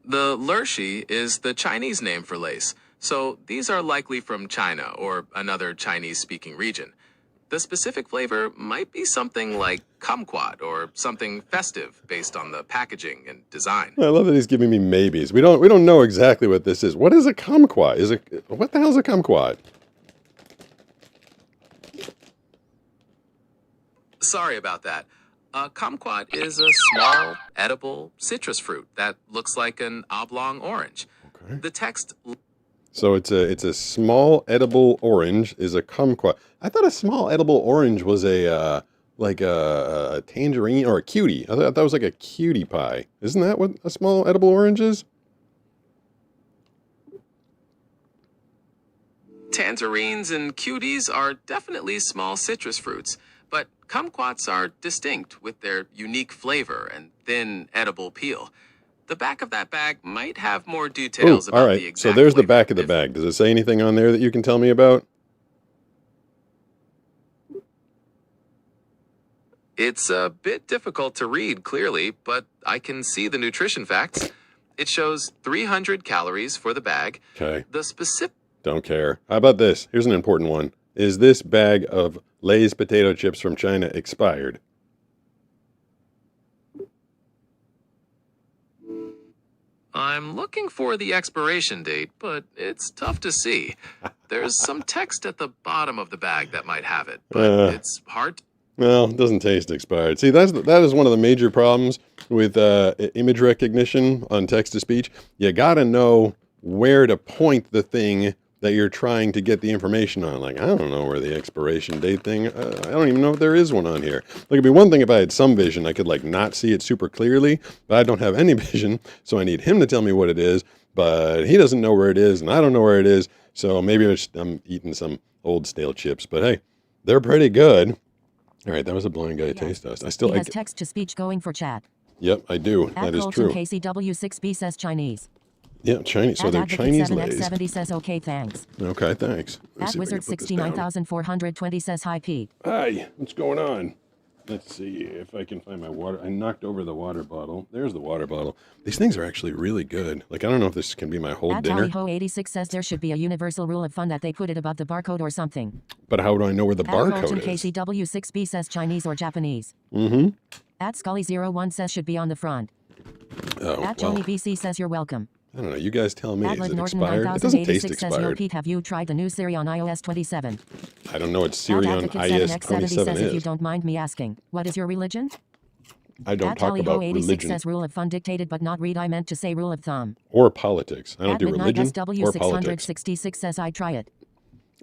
The Lurchie is the Chinese name for Lay's, so these are likely from China or another Chinese-speaking region. The specific flavor might be something like kumquat or something festive based on the packaging and design. I love that he's giving me maybes. We don't know exactly what this is. What is a kumquat? What the hell is a kumquat? Sorry about that. A kumquat is a small, edible citrus fruit that looks like an oblong orange. Okay. The text... So it's a small edible orange is a kumquat. I thought a small edible orange was like a tangerine or a cutie. I thought that was like a cutie pie. Isn't that what a small edible orange is? Tangerines and cuties are definitely small citrus fruits, but kumquats are distinct with their unique flavor and thin, edible peel. The back of that bag might have more details about all right. the exact So there's the flavor back of the bag. Does it say anything on there that you can tell me about? It's a bit difficult to read clearly, but I can see the nutrition facts. It shows 300 calories for the bag. Okay. The specific... Don't care. How about this? Here's an important one. Is this bag of Lay's potato chips from China expired? I'm looking for the expiration date, but it's tough to see. There's some text at the bottom of the bag that might have it, but it's hard to... Well, it doesn't taste expired. See, that is one of the major problems with image recognition on text-to-speech. You got to know where to point the thing that you're trying to get the information on. Like, I don't know where the expiration date thing, I don't even know if there is one on here. Like, it'd be one thing if I had some vision, I could like not see it super clearly, but I don't have any vision, so I need him to tell me what it is, but he doesn't know where it is, and I don't know where it is, so maybe I'm eating some old stale chips, but hey, they're pretty good. All right, that was a blind guy taste test. He has text-to-speech going for chat. Yep, I do. That is true. KCW6B says Chinese. Yeah, Chinese. So they're Chinese Lays. 7X70 says okay, thanks. Okay, thanks. At Wizard 69420 says hi, Pete. Hi, what's going on? Let's see if I can find my water. I knocked over the water bottle. There's the water bottle. These things are actually really good. Like, I don't know if this can be my whole dinner. Ho86 says there should be a universal rule of fun that they put it above the barcode or something. But how do I know where the barcode is? KCW6B says Chinese or Japanese. Mm-hmm. At Scully01 says should be on the front. Oh, At Tony BC says you're welcome. I don't know. You guys tell me. Is it Norton expired? It doesn't taste says, Yo, expired. Pete, have you tried the new Siri on iOS 27? I don't know what Siri on iOS 27 says, is. if you don't mind me asking, what is your religion? I don't talk about religion. says rule of fun dictated but not read. I meant to say rule of thumb. Or politics. I don't do religion or politics. SW666 says I try it.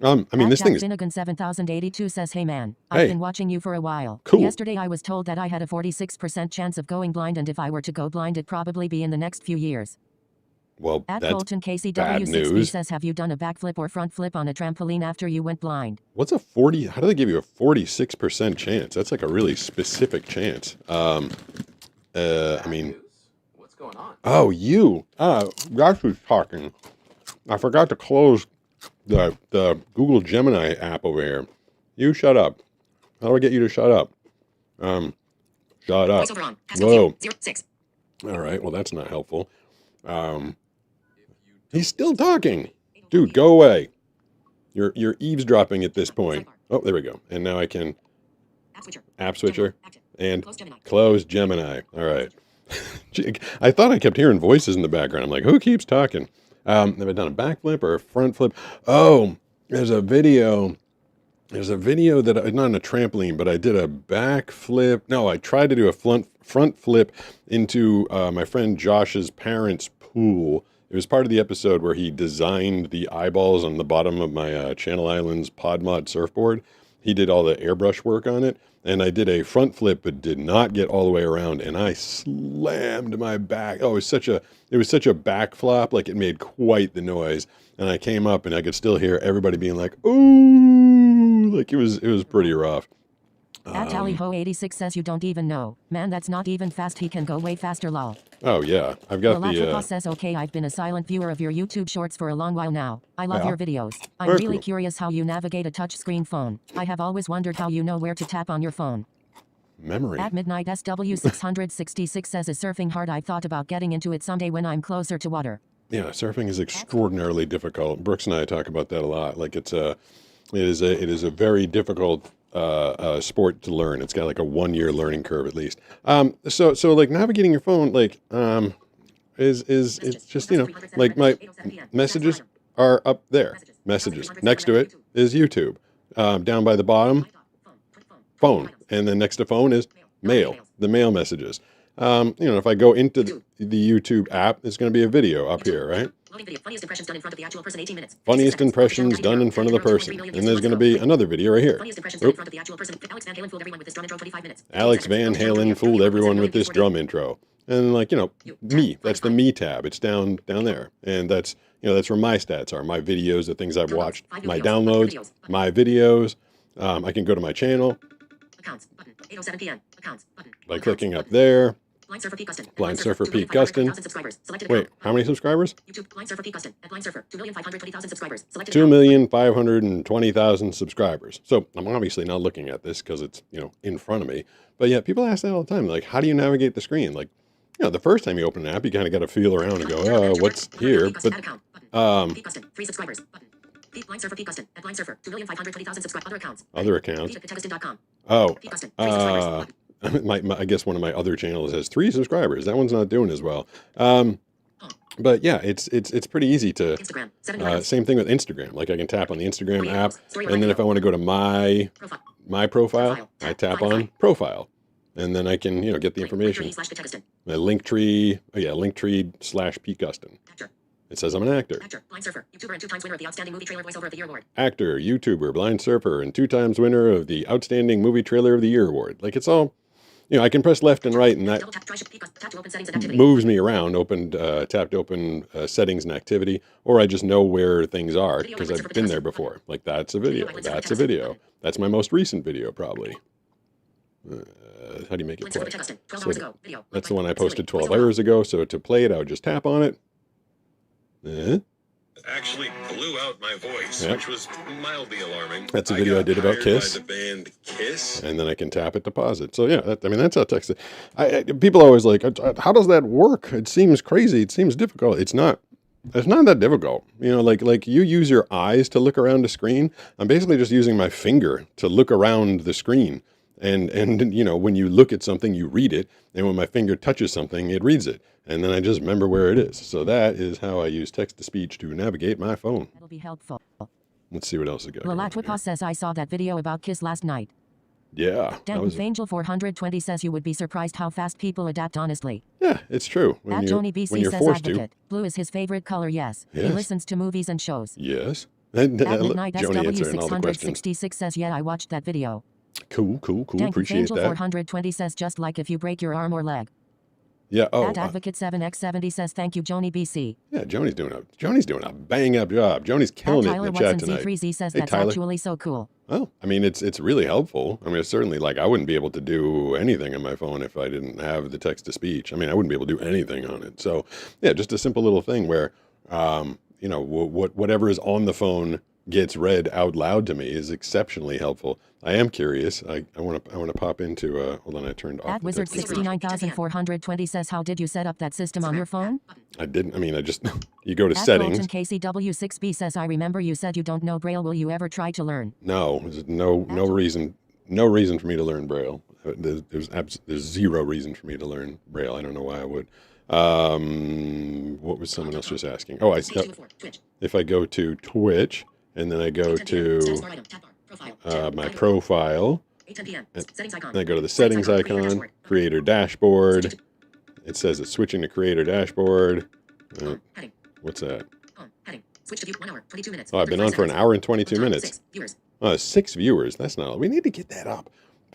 I mean, this thing is... Finnegan 7082 says, hey man, I've been watching you for a while. Cool. Yesterday I was told that I had a 46% chance of going blind, and if I were to go blind it'd probably be in the next few years. Well, At that's Colton KCW6B bad news. says, have you done a backflip or front flip on a trampoline after you went blind? What's a 40? How do they give you a 46% chance? That's like a really specific chance. I mean, what's going on? Oh, you. That's who's talking. I forgot to close the Google Gemini app over here. You shut up. How do I get you to shut up? Shut up. Whoa. 06. All right. Well, that's not helpful. He's still talking. Dude, go away. You're eavesdropping at this point. Oh, there we go. And now I can app switcher and close Gemini. All right. I thought I kept hearing voices in the background. I'm like, who keeps talking? Have I done a backflip or a front flip? Oh, there's a video. There's a video that not on a trampoline, but I did a backflip. No, I tried to do a front flip into my friend Josh's parents' pool. It was part of the episode where he designed the eyeballs on the bottom of my Channel Islands PodMod surfboard. He did all the airbrush work on it, and I did a front flip, but did not get all the way around, and I slammed my back. Oh, it was such a back flop, like it made quite the noise. And I came up, and I could still hear everybody being like, "Ooh!" Like it was pretty rough. At Tallyho86 says you don't even know. Man, that's not even fast. He can go way faster, lol. Oh, yeah. I've got the... says, okay, I've been a silent viewer of your YouTube shorts for a long while now. I love your videos. I'm Very really cool. curious how you navigate a touchscreen phone. I have always wondered how you know where to tap on your phone. Memory. At Midnight SW666 says, is surfing hard? I've thought about getting into it someday when I'm closer to water. Yeah, surfing is extraordinarily difficult. Brooks and I talk about that a lot. Like it is a very difficult sport to learn. It's got like a 1-year learning curve at least. So like navigating your phone, like it's just, you know, like my messages are up there. Messages. Next to it is YouTube. Down by the bottom, phone, and then next to phone is mail. The mail messages. You know, if I go into the YouTube app, there's going to be a video up here, right? Funniest impressions done in front of the actual person, 18 minutes. Funniest impressions done in front of the person. And there's going to be another video right here. Funniest impressions done in front of the actual person. Alex Van Halen fooled everyone with this drum intro, 25 minutes. Alex Van Halen fooled everyone with this drum intro. And like, me, that's the me tab. It's down there. And that's, that's where my stats are, my videos, the things I've watched, my downloads, my videos. I can go to my channel by clicking up there. Blind Surfer Pete Gustin. Wait, how many subscribers? YouTube Blind Surfer Pete Gustin. Blind Surfer, 2,520,000 subscribers. 2,520,000 subscribers. So I'm obviously not looking at this because it's, in front of me. But yeah, people ask that all the time. Like, how do you navigate the screen? Like, the first time you open an app, you kind of got to feel around and go, what's here? But, Pete Gustin, 3 subscribers. Blind Surfer Pete Gustin. Blind Surfer, 2,520,000 subscribers. Other accounts. Oh, I guess one of my other channels has 3 subscribers. That one's not doing as well. But yeah, it's pretty easy to. Same thing with Instagram. Like I can tap on the Instagram app, and then if I want to go to my profile, I tap on profile, and then I can get the information. My Linktree, Linktree/Pete Gustin. It says I'm an actor. Blind Surfer, YouTuber and 2 times winner of the Outstanding Movie Trailer Voiceover of the Year Award. Actor, YouTuber, Blind Surfer, and 2 times winner of the Outstanding Movie Trailer of the Year Award. Like it's all, I can press left and right, and that moves me around. Tapped open settings and activity, or I just know where things are because I've been there before. Like that's a video. That's a video. That's my most recent video, probably. How do you make it play? So that's the one I posted 12 hours ago. So to play it, I would just tap on it. Actually blew out my voice, which was mildly alarming. That's a video I did about Kiss. By the band Kiss. And then I can tap it to pause it. So yeah, that's how text. People are always like, how does that work? It seems crazy. It seems difficult. It's not that difficult. Like you use your eyes to look around a screen. I'm basically just using my finger to look around the screen. And when you look at something, you read it. And when my finger touches something, it reads it. And then I just remember where it is. So that is how I use text-to-speech to navigate my phone. That'll be helpful. Let's see what else we got. Lalatwipa says, I saw that video about Kiss last night. Yeah. Angel 420 says you would be surprised how fast people adapt honestly. Yeah, it's true. Joni BC says advocate. Blue is his favorite color, yes. He listens to movies and shows. Yes. Midnight SW666 says, yeah, I watched that video. Cool. Appreciate Angel that. 420 says, just like if you break your arm or leg. Yeah. Advocate 7x70 says, thank you, Joni BC. Yeah, Joni's doing a bang up job. Joni's killing it in the chat tonight. Z3Z says that's actually so cool. Well, I mean, it's really helpful. I mean, it's certainly like I wouldn't be able to do anything on my phone if I didn't have the text to speech. I mean, I wouldn't be able to do anything on it. So yeah, just a simple little thing where, whatever is on the phone gets read out loud to me is exceptionally helpful. I am curious. I want to pop into hold on, I turned off. Wizard 69420 says, how did you set up that system on your phone? I didn't. I mean, I just you go to settings. KCW6B says, I remember you said you don't know Braille. Will you ever try to learn? No, there's no reason for me to learn Braille. There's 0 reason for me to learn Braille. I don't know why I would. What was someone else just asking? Oh, if I go to Twitch and then I go to my profile, and I go to the settings icon, creator dashboard. It says it's switching to creator dashboard. What's that? Oh, I've been on for an hour and 22 minutes. 6 viewers. That's not all. We need to get that up.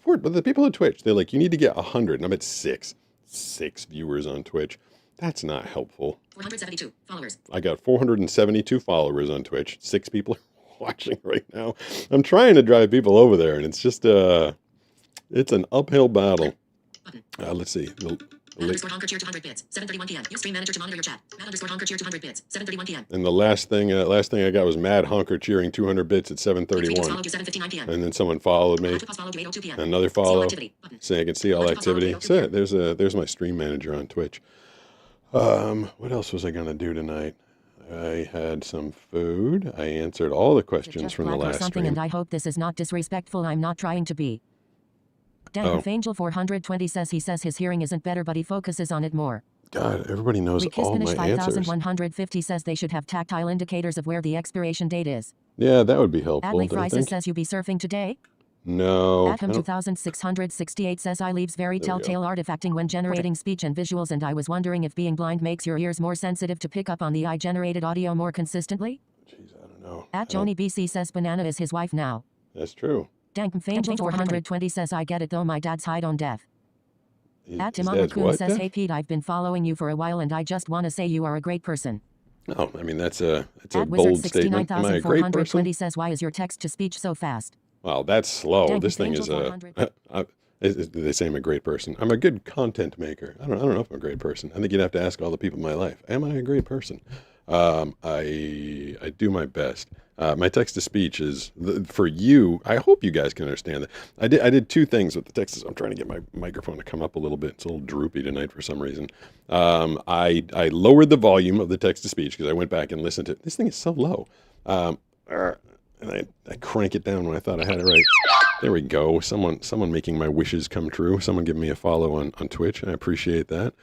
But the people on Twitch, they're like, you need to get 100, and I'm at 6. 6 viewers on Twitch. That's not helpful. 472 followers. I got 472 followers on Twitch. 6 people watching right now. I'm trying to drive people over there, and it's just it's an uphill battle. Let's see. Honker cheer 200 bits. 7:31 p.m. Use Stream Manager to monitor your chat. Honker cheer 200 bits. 7:31 p.m. And the last thing I got was Mad Honker cheering 200 bits at 7:31. And then someone followed me. Another follow. Saying I can see all activity. So there's my Stream Manager on Twitch. What else was I gonna do tonight? I had some food. I answered all the questions from the last stream. And I hope this is not disrespectful. I'm not trying to be. Angel 420 says he says his hearing isn't better, but he focuses on it more. God, everybody knows all my answers. 5150 says they should have tactile indicators of where the expiration date is. Yeah, that would be helpful. Adley Frises says you be surfing today? No. Atom 2668 says I leaves very telltale artifacting when generating speech and visuals, and I was wondering if being blind makes your ears more sensitive to pick up on the eye-generated audio more consistently? Jeez, I don't know. Joni BC says Banana is his wife now. That's true. Angel 420 says I get it though, my dad's high on deaf. At his Timon dad's Kun what? says, Deaf? "Hey Pete, I've been following you for a while and I just want to say you are a great person." Oh, I mean, that's a At bold statement. Am I a great person? Wizard69420 says, "Why is your text to speech so fast?" Well, that's slow. Dang, This thing is they say I'm a great person. I'm a good content maker. I don't know if I'm a great person. I think you'd have to ask all the people in my life. Am I a great person? I do my best. My text to speech is for you. I hope you guys can understand that. I did two things with the text. I'm trying to get my microphone to come up a little bit. It's a little droopy tonight for some reason. I lowered the volume of the text to speech because I went back and listened to it. This thing is so low. And I crank it down when I thought I had it right. There we go. Someone making my wishes come true. Someone giving me a follow on Twitch. I appreciate that.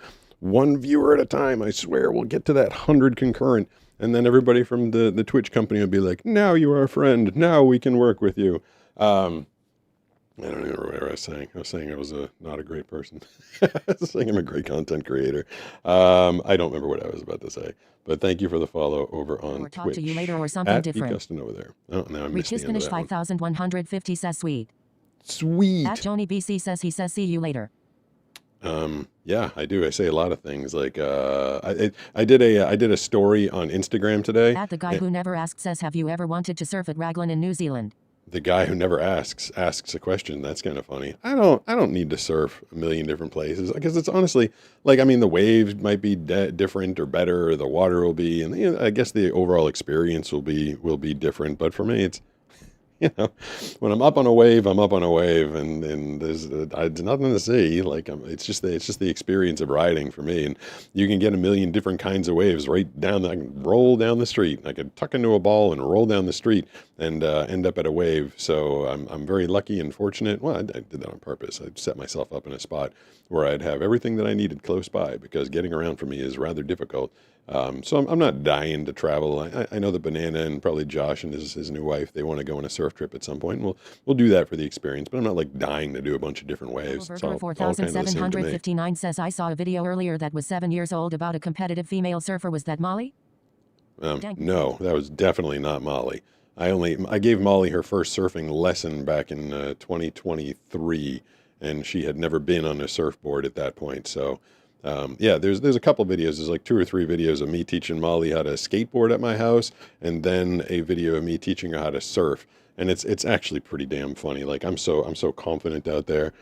One viewer at a time. I swear we'll get to that 100 concurrent. And then everybody from the Twitch company will be like, now you are a friend. Now we can work with you. I don't even remember what I was saying. I was saying I was not a great person. I was saying I'm a great content creator. I don't remember what I was about to say. But thank you for the follow over on Twitch. Or talk to you later or something at different. Custom over there. Oh, now I missed Reach the his end of finish that one. 5150 says sweet. Sweet. At Joni BC says he says see you later. Yeah, I do. I say a lot of things. Like I did a story on Instagram today. At the guy who never asked says, "Have you ever wanted to surf at Raglan in New Zealand?" The guy who never asks a question. That's kind of funny. I don't need to surf a million different places because it's honestly like, I mean, the waves might be different or better, or the water will be, and I guess the overall experience will be different. But for me, it's, when I'm up on a wave, I'm up on a wave, and there's nothing to see. Like it's just the experience of riding for me. And you can get a million different kinds of waves right down. I can roll down the street. I could tuck into a ball and roll down the street and end up at a wave. So I'm very lucky and fortunate. Well, I did that on purpose. I set myself up in a spot where I'd have everything that I needed close by, because getting around for me is rather difficult. So I'm not dying to travel. I know that Banana and probably Josh and his new wife, they want to go on a surf trip at some point. And we'll do that for the experience, but I'm not like dying to do a bunch of different waves. It's all kind of the same to me. 4759 says, "I saw a video earlier that was 7 years old about a competitive female surfer. Was that Molly?" No, that was definitely not Molly. I gave Molly her first surfing lesson back in 2023, and she had never been on a surfboard at that point. So yeah, there's a couple videos. There's like 2 or 3 videos of me teaching Molly how to skateboard at my house, and then a video of me teaching her how to surf. And it's actually pretty damn funny. Like I'm so confident out there.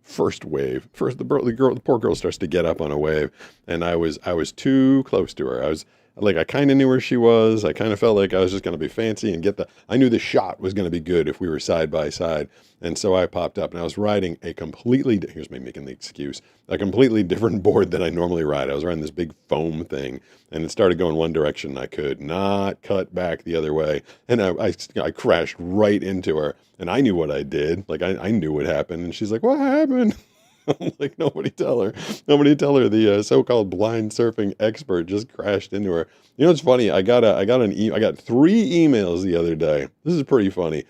First wave, the poor girl starts to get up on a wave, and I was too close to her. I kind of knew where she was. I kind of felt like I was just going to be fancy and I knew the shot was going to be good if we were side by side. And so I popped up and I was riding here's me making the excuse, a completely different board than I normally ride. I was riding this big foam thing, and it started going one direction. I could not cut back the other way. And I crashed right into her, and I knew what I did. Like I knew what happened. And she's like, "What happened?" I'm like, nobody tell her. The so-called blind surfing expert just crashed into her. You know, it's funny. I got 3 emails the other day. This is pretty funny.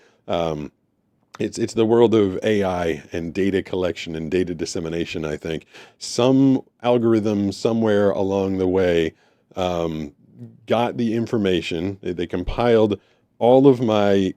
It's the world of AI and data collection and data dissemination. I think some algorithm somewhere along the way got the information. They compiled all of my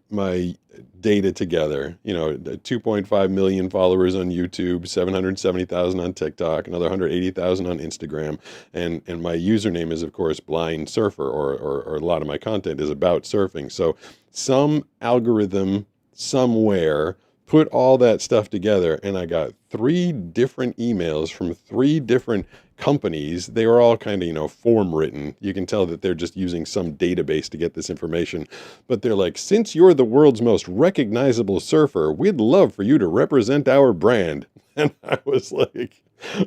data together. 2.5 million followers on YouTube, 770,000 on TikTok, another 180,000 on Instagram, and my username is of course Blind Surfer, or a lot of my content is about surfing. So some algorithm somewhere put all that stuff together, and I got 3 different emails from 3 different companies. They were all kind of, form written. You can tell that they're just using some database to get this information. But they're like, "Since you're the world's most recognizable surfer, we'd love for you to represent our brand." And I was like,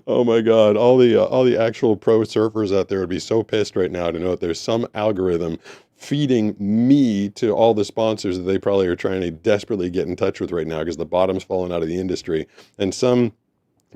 oh my God, all the actual pro surfers out there would be so pissed right now to know that there's some algorithm feeding me to all the sponsors that they probably are trying to desperately get in touch with right now, because the bottom's fallen out of the industry, and some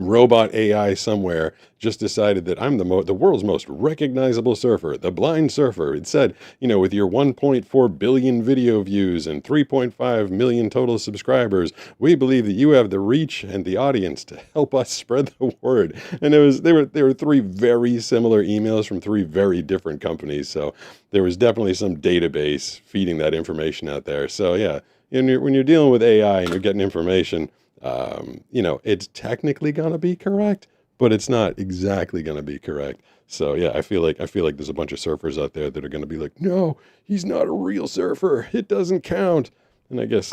robot AI somewhere just decided that I'm the world's most recognizable surfer, the blind surfer. It said, with your 1.4 billion video views and 3.5 million total subscribers, we believe that you have the reach and the audience to help us spread the word. And there were 3 very similar emails from 3 very different companies. So there was definitely some database feeding that information out there. So yeah, when you're dealing with AI and you're getting information, It's technically going to be correct, but it's not exactly going to be correct. So yeah, I feel like there's a bunch of surfers out there that are going to be like, no, he's not a real surfer. It doesn't count. And I guess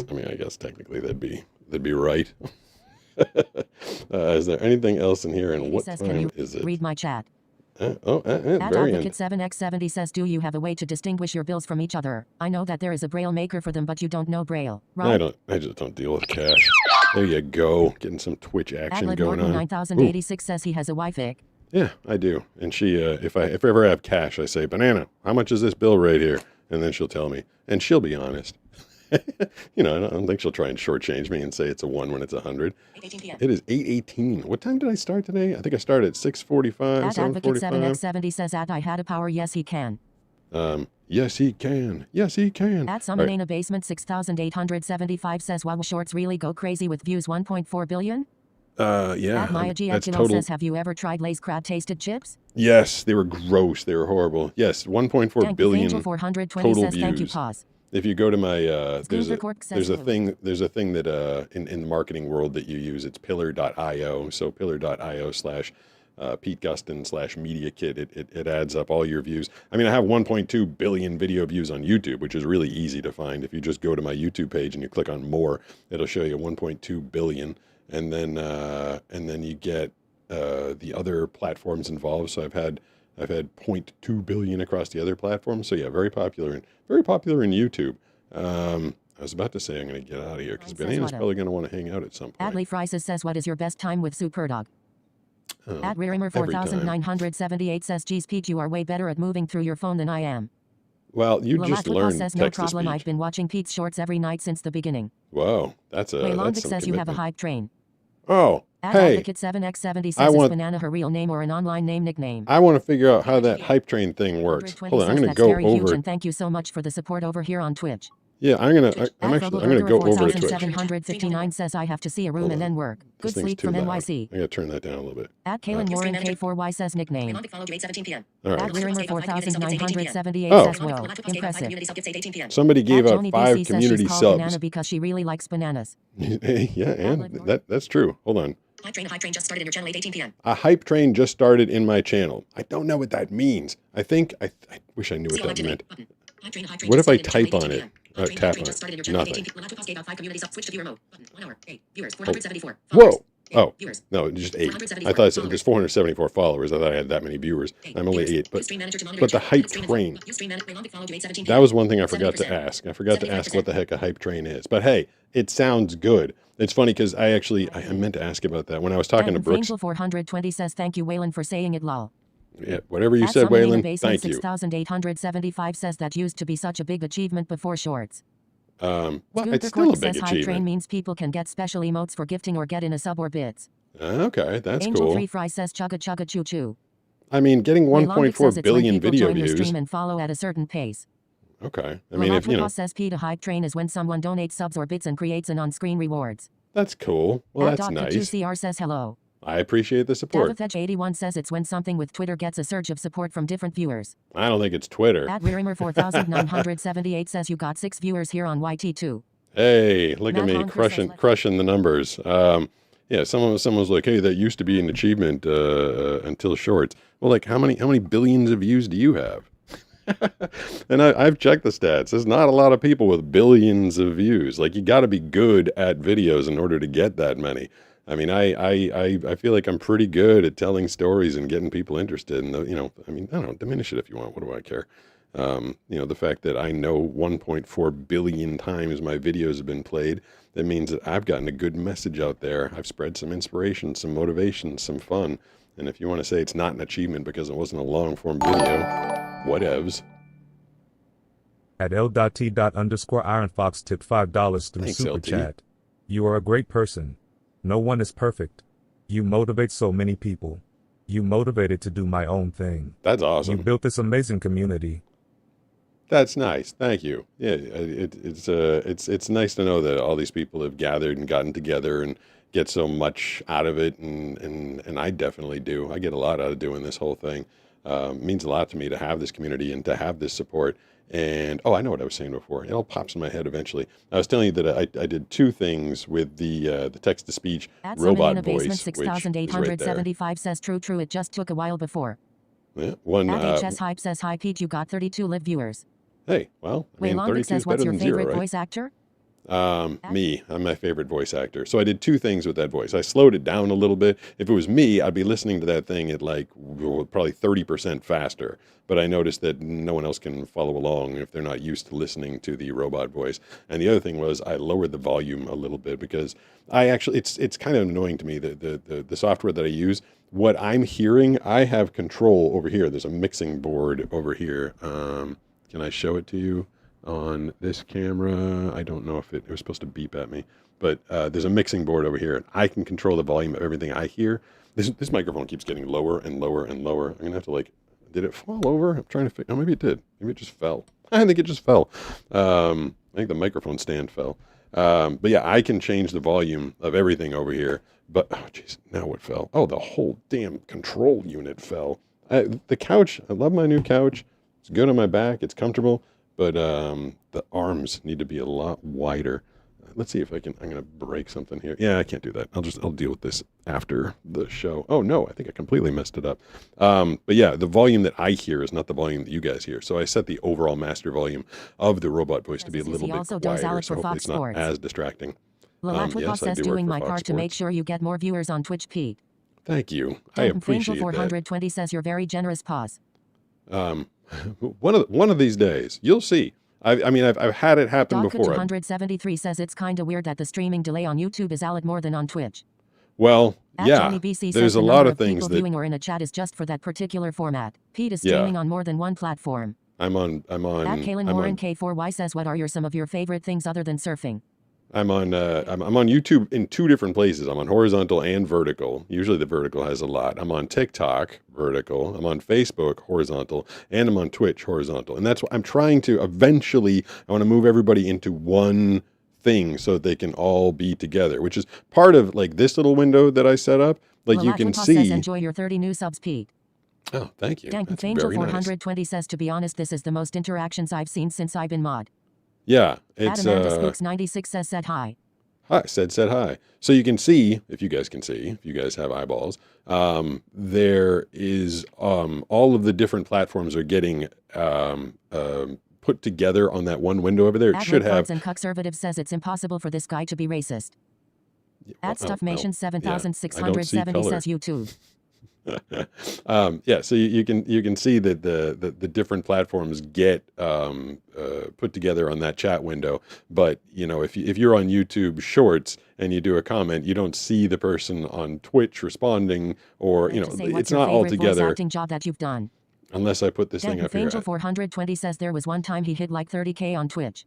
technically they'd be right. Is there anything else in here? And what time is it? Read my chat. Very Advocate 7x70 says, do you have a way to distinguish your bills from each other? I know that there is a Braille maker for them, but you don't know Braille. Right? I just don't deal with cash. There you go. Getting some Twitch action going on. 9086 says he has a wife. Yeah, I do. And she, if I ever have cash, I say, Banana, how much is this bill right here? And then she'll tell me, and she'll be honest. I don't think she'll try and shortchange me and say it's a 1 when it's 100. It is 8:18. What time did I start today? I think I started at 6:45, 7:45. Advocate 7x70 says, I had a power. Yes, he can. Yes, he can. Yes, he can. At Summonana Basement 6875 says, wow, shorts really go crazy with views 1.4 billion? Yeah. At Maya That's total. says, have you ever tried Lay's crab tasted chips? Yes, they were gross. They were horrible. Yes, 1.4 billion Angel 420 total says, views. Thank you, pause. If you go to my there's a Cork thing that in the marketing world that you use, it's pillar.io. So pillar.io / Pete Gustin / Media Kit. It adds up all your views. I mean, I have 1.2 billion video views on YouTube, which is really easy to find. If you just go to my YouTube page and you click on more, it'll show you 1.2 billion, and then you get the other platforms involved. So I've had 0.2 billion across the other platforms. So yeah, very popular in YouTube. I was about to say I'm going to get out of here because Banana's probably going to want to hang out at some point. Adley Fries says, what is your best time with Superdog? At Rearimer 4978 says, geez, Pete, you are way better at moving through your phone than I am. Well, you just learned says, text no problem. to I've speech. been watching Pete's shorts every night since the beginning. Whoa, that's some says, you have a hype train. Oh, At hey, Advocate 7x70 says, is Banana her real name or an online nickname? I want to figure out how that hype train thing works. Hold on, I'm going to go over. And thank you so much for the support over here on Twitch. Yeah, I'm going to go over to Twitch. 759 says, I have to see a room and then work. Good sleep from NYC. I got to turn that down a little bit. At Kaylin Warren K4Y says nickname. All At right. Rearimer 4978 says, well, impressive. Somebody gave out Joni 5 DC says community she's called subs. Banana because she really likes bananas. Yeah, and that's true. Hold on. A hype train just started in your channel at 8:18 p.m. A hype train just started in my channel. I don't know what that means. I wish I knew what that meant. What if I type on it? Tap on it. Nothing. Whoa. Oh, no, just 8. I thought there's 474 followers. I thought I had that many viewers. I'm only 8. But the hype train. That was one thing I forgot to ask. I forgot to ask what the heck a hype train is. But hey, it sounds good. It's funny because I meant to ask about that when I was talking to Brooks. Angel 420 says, thank you, Waylon, for saying it, lol. Yeah, whatever you said, Waylon, thank you. 6875 says that used to be such a big achievement before shorts. Well, it's still a big says hype train achievement. means people can get special emotes for gifting or get in a sub or bits. Okay, that's Angel cool. 3 Fry says chugga chugga choo choo. I mean, getting 1.4 billion video join views. The stream and follow at a certain pace. Okay, I mean, if you know, says Pete, a hype train is when someone donates subs or bits and creates an on-screen rewards. that's cool. Well, that's nice. 2CR says hello. I appreciate the support. Edge81 says it's when something with Twitter gets a surge of support from different viewers. I don't think it's Twitter. At Rearimer 4978 says you got 6 viewers here on YT2. Hey, look at me crushing the numbers. Yeah, someone was like, hey, that used to be an achievement until shorts. Well, like how many billions of views do you have? And I've checked the stats. There's not a lot of people with billions of views. Like you got to be good at videos in order to get that many. I mean, I feel like I'm pretty good at telling stories and getting people interested. And I mean, I don't know, diminish it if you want. What do I care? The fact that I know 1.4 billion times my videos have been played, that means that I've gotten a good message out there. I've spread some inspiration, some motivation, some fun. And if you want to say it's not an achievement because it wasn't a long form video, whatevs. At L.T._Ironfox tipped $5 through Thanks, Super LT. Chat. You are a great person. No one is perfect. You motivate so many people. You motivated to do my own thing. That's awesome. You built this amazing community. That's nice. Thank you. Yeah, it's nice to know that all these people have gathered and gotten together and get so much out of it, and I definitely do. I get a lot out of doing this whole thing. It means a lot to me to have this community and to have this support. And I know what I was saying before. It all pops in my head eventually. I was telling you that I did two things with the text to speech robot voice, which is right there. Says true. It just took a while before. Yeah, one. HS Hype says hi Pete. You got 32 live viewers. Hey, well, I mean, 32 says is what's better your than favorite 0, right? voice actor? Me. I'm my favorite voice actor. So I did two things with that voice. I slowed it down a little bit. If it was me, I'd be listening to that thing at like probably 30% faster. But I noticed that no one else can follow along if they're not used to listening to the robot voice. And the other thing was I lowered the volume a little bit because I actually, it's kind of annoying to me, the software that I use. What I'm hearing, I have control over here. There's a mixing board over here. Can I show it to you? On this camera, I don't know if it was supposed to beep at me, but there's a mixing board over here. I can control the volume of everything I hear. This microphone keeps getting lower and lower and lower. I'm gonna have to did it fall over? I'm trying to figure. Oh, maybe it did. Maybe it just fell. I think it just fell. I think the microphone stand fell. But yeah, I can change the volume of everything over here. But oh jeez, now what fell? Oh, the whole damn control unit fell. The couch. I love my new couch. It's good on my back. It's comfortable. But the arms need to be a lot wider. Let's see if I can. I'm going to break something here. Yeah, I can't do that. I'll deal with this after the show. Oh no, I think I completely messed it up. But yeah, the volume that I hear is not the volume that you guys hear. So I set the overall master volume of the robot voice to be a little bit quieter, so hopefully it's not as distracting. Yes, says doing my part to make sure you get more viewers on Twitch, Pete. Thank you. I appreciate that. 420 says you're very generous. Pause. One of these days, you'll see. I mean, I've had it happen before. 273 says it's kind of weird that the streaming delay on YouTube is out more than on Twitch. Well, yeah, there's a lot of things that viewing or in a chat is just for that particular format. Pete is streaming on more than one platform. I'm on. At Kaylin Warren K4Y says, what are some of your favorite things other than surfing? I'm on YouTube in two different places. I'm on horizontal and vertical. Usually the vertical has a lot. I'm on TikTok, vertical. I'm on Facebook, horizontal, and I'm on Twitch, horizontal. And that's what I'm trying to eventually, I want to move everybody into one thing so that they can all be together, which is part of this little window that I set up. You can see. Says, enjoy your 30 new subs, Pete. Oh, thank you. Dank Angel 420 says, to be honest, this is the most interactions I've seen since I've been mod. Yeah, it's Spooks 96 says said hi. Hi, said hi. So you can see, if you guys can see, if you guys have eyeballs, there is all of the different platforms are getting put together on that one window over there. It should have. And Conservative says it's impossible for this guy to be racist. At Stuffmation 7670 says YouTube. Yeah, so you can see that the different platforms get put together on that chat window. But if you're on YouTube Shorts and you do a comment, you don't see the person on Twitch responding, or it's not all together. Acting job that you've done. Unless I put this thing up here. Angel 420 says there was one time he hit like 30K on Twitch.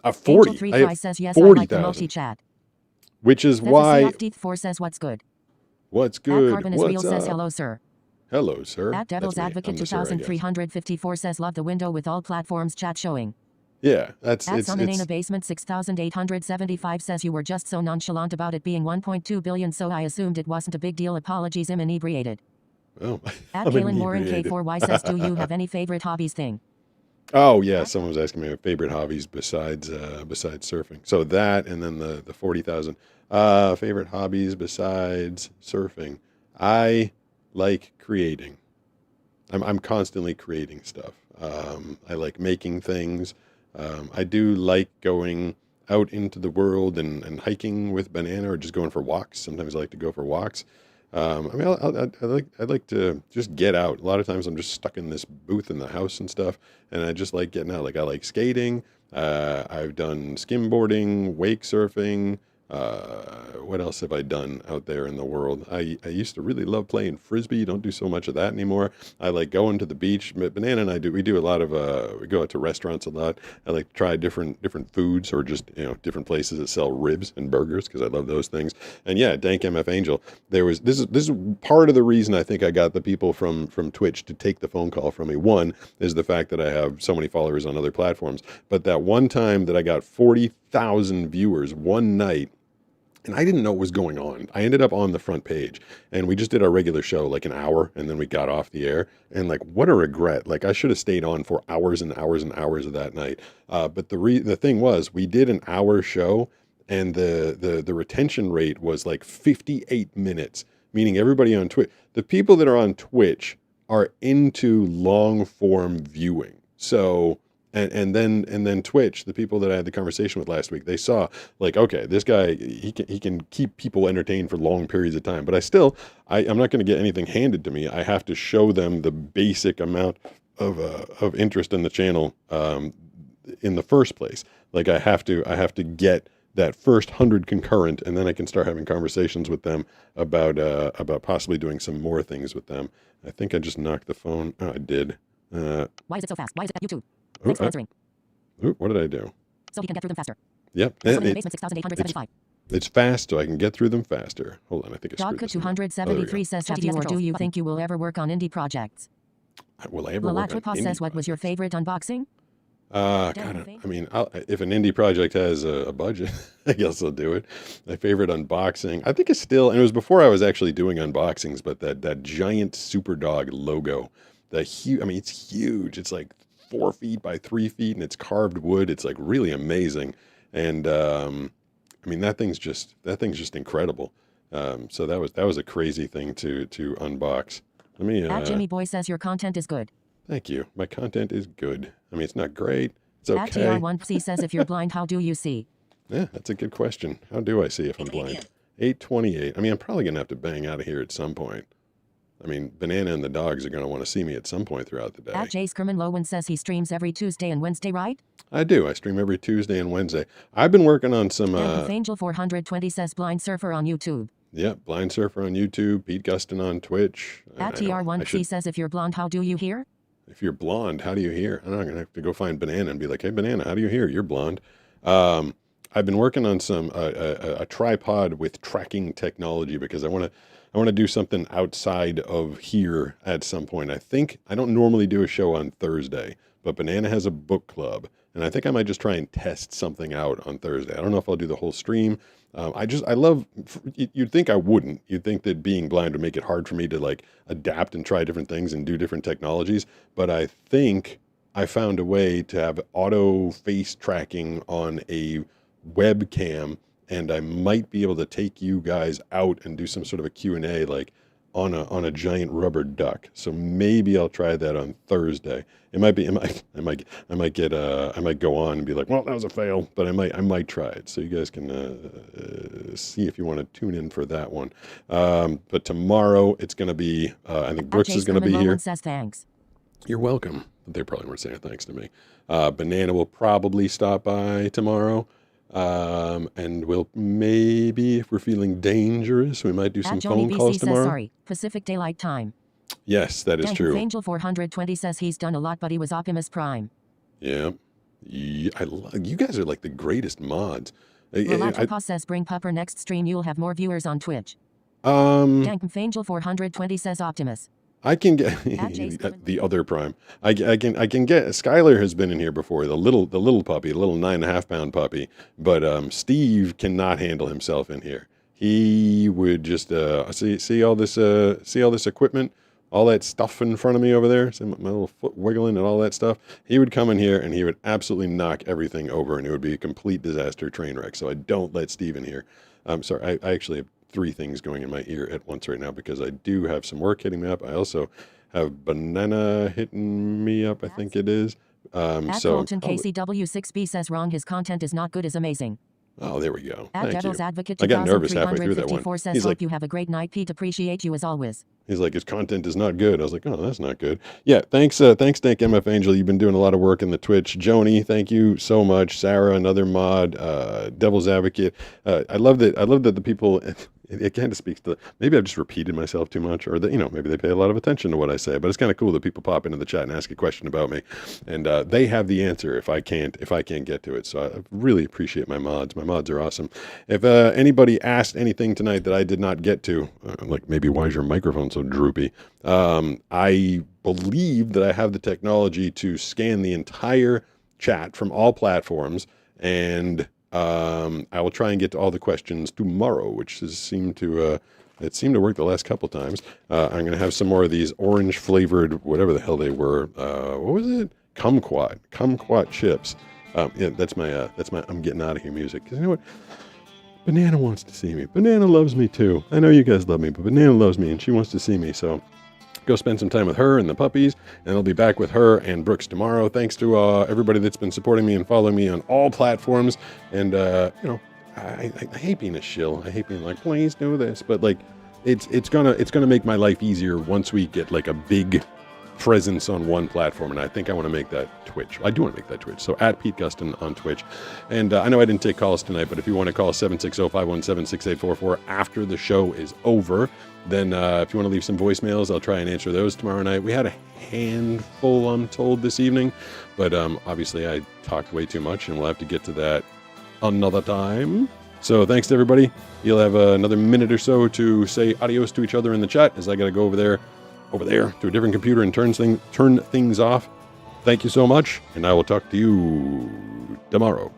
40. Angel I have says yes, 40,000. I like the multi-chat. Which is why. 4 says what's good. What's good? Carbon is real says hello, sir. Hello, sir. At Devil's Advocate 2354 says love the window with all platforms chat showing. Yeah, that's At Summoning a Basement 6875 says you were just so nonchalant about it being 1.2 billion, so I assumed it wasn't a big deal. Apologies, I'm inebriated. Oh, At Kaylin Warren K4Y says, do you have any favorite hobbies thing? Oh yeah, someone was asking me my favorite hobbies besides surfing. So that, and then the 40,000 favorite hobbies besides surfing. I like creating. I'm constantly creating stuff. I like making things. I do like going out into the world and hiking with Banana, or just going for walks. Sometimes I like to go for walks. I like to just get out. A lot of times I'm just stuck in this booth in the house and stuff, and I just like getting out. I like skating. I've done skimboarding, wake surfing. What else have I done out there in the world? I used to really love playing Frisbee. Don't do so much of that anymore. I like going to the beach. Banana and I we do a lot of, we go out to restaurants a lot. I like to try different foods, or just, different places that sell ribs and burgers, because I love those things. And yeah, Dank MF Angel, this is part of the reason I think I got the people from Twitch to take the phone call from me. One is the fact that I have so many followers on other platforms, but that one time that I got 40,000 viewers one night, And I didn't know what was going on. I ended up on the front page, and we just did our regular show like an hour, and then we got off the air. And like, what a regret! Like, I should have stayed on for hours and hours and hours of that night. But the thing was, we did an hour show, and the retention rate was like 58 minutes, meaning everybody on Twitch, the people that are on Twitch are into long form viewing. So. And then Twitch, the people that I had the conversation with last week, they saw like, okay, this guy, he can keep people entertained for long periods of time. But I'm not going to get anything handed to me. I have to show them the basic amount of interest in the channel in the first place. Like I have to get that first 100 concurrent, and then I can start having conversations with them about possibly doing some more things with them. I think I just knocked the phone. Oh, I did. Why is it so fast? Why is it YouTube? Thanks for answering. What did I do? So he can get through them faster. Yep. It's fast, so I can get through them faster. Hold on, I think it's Dogka 273 says, have you or do you think you will ever work on indie projects? Will I ever work on indie says, what was your favorite unboxing? God, I mean, if an indie project has a budget, I guess I'll do it. My favorite unboxing, I think it's still, and it was before I was actually doing unboxings, but that giant Superdog logo, I mean, it's huge. It's like 4 feet by 3 feet, and it's carved wood. It's like really amazing. And I mean, that thing's just incredible. So that was a crazy thing to unbox. Let me. Jimmy Boy says your content is good. Thank you. My content is good. I mean, it's not great. It's okay. TR1C says, if you're blind, how do you see? Yeah, that's a good question. How do I see if I'm blind? 828. I mean, I'm probably gonna have to bang out of here at some point. I mean, Banana and the dogs are going to want to see me at some point throughout the day. Jay Skerman Lowen says he streams every Tuesday and Wednesday, right? I do. I stream every Tuesday and Wednesday. I've been working on some... Angel 420 says Blind Surfer on YouTube. Yeah, Blind Surfer on YouTube, Pete Gustin on Twitch. TR1C says, if you're blonde, how do you hear? If you're blonde, how do you hear? I'm going to have to go find Banana and be like, hey, Banana, how do you hear? You're blonde. I've been working on some a tripod with tracking technology because I want to do something outside of here at some point. I don't normally do a show on Thursday, but Banana has a book club, and I think I might just try and test something out on Thursday. I don't know if I'll do the whole stream. You'd think I wouldn't. You'd think that being blind would make it hard for me to like adapt and try different things and do different technologies. But I think I found a way to have auto face tracking on a webcam, and I might be able to take you guys out and do some sort of a Q&A like on a giant rubber duck. So maybe I'll try that on Thursday. I might go on and be like, well, that was a fail, but I might try it. So you guys can see if you want to tune in for that one. But tomorrow it's going to be, I think Brooks is going to be here. Says thanks. You're welcome. They probably weren't saying thanks to me. Banana will probably stop by tomorrow. And we'll maybe, if we're feeling dangerous, we might do some phone calls tomorrow. Says, sorry, Pacific Daylight Time. Yes, that is true. Angel 420 says he's done a lot, but he was Optimus Prime. Yeah. You guys are like the greatest mods. Rolatopa says bring Pupper next stream. You'll have more viewers on Twitch. Angel 420 says Optimus. I can get the other Prime. I can get Skylar has been in here before, the little puppy, the little 9.5 pound puppy, but Steve cannot handle himself in here. He would just see all this equipment, all that stuff in front of me over there, see my little foot wiggling and all that stuff. He would come in here and he would absolutely knock everything over, and it would be a complete disaster train wreck. So I don't let Steve in here. I'm sorry, I actually have 3 things going in my ear at once right now because I do have some work hitting me up. I also have Banana hitting me up, I think it is. Colton KCW6B says wrong. His content is not good, is amazing. Oh, there we go. Thank you. Advocate I got nervous halfway through that one. Says, hope you have a great night, Pete. Appreciate you as always. He's like, his content is not good. I was like, oh, that's not good. Yeah, thanks, MF Angel. You've been doing a lot of work in the Twitch. Joni, thank you so much. Sarah, another mod. Devil's Advocate. I love that the people. It kind of speaks to, maybe I've just repeated myself too much, or that, maybe they pay a lot of attention to what I say, but it's kind of cool that people pop into the chat and ask a question about me, and they have the answer if I can't get to it. So I really appreciate my mods. My mods are awesome. If anybody asked anything tonight that I did not get to, like maybe why is your microphone so droopy? I believe that I have the technology to scan the entire chat from all platforms and I will try and get to all the questions tomorrow, which seemed to work the last couple times. I'm going to have some more of these orange flavored, whatever the hell they were. What was it? Kumquat chips. Yeah, that's my I'm getting out of here music. Because you know what? Banana wants to see me. Banana loves me too. I know you guys love me, but Banana loves me and she wants to see me. So go spend some time with her and the puppies, and I'll be back with her and Brooks tomorrow. Thanks to everybody that's been supporting me and following me on all platforms. And I hate being a shill. I hate being like, please do this, but like, it's gonna make my life easier once we get like a big presence on one platform, and I think I want to make that Twitch. I do want to make that Twitch. So at Pete Gustin on Twitch. And I know I didn't take calls tonight, but if you want to call 760-517-6844 after the show is over, then if you want to leave some voicemails, I'll try and answer those tomorrow night. We had a handful, I'm told, this evening, but obviously I talked way too much, and we'll have to get to that another time. So thanks to everybody. You'll have another minute or so to say adios to each other in the chat, as I got to go over there to a different computer and turn things off. Thank you so much, and I will talk to you tomorrow.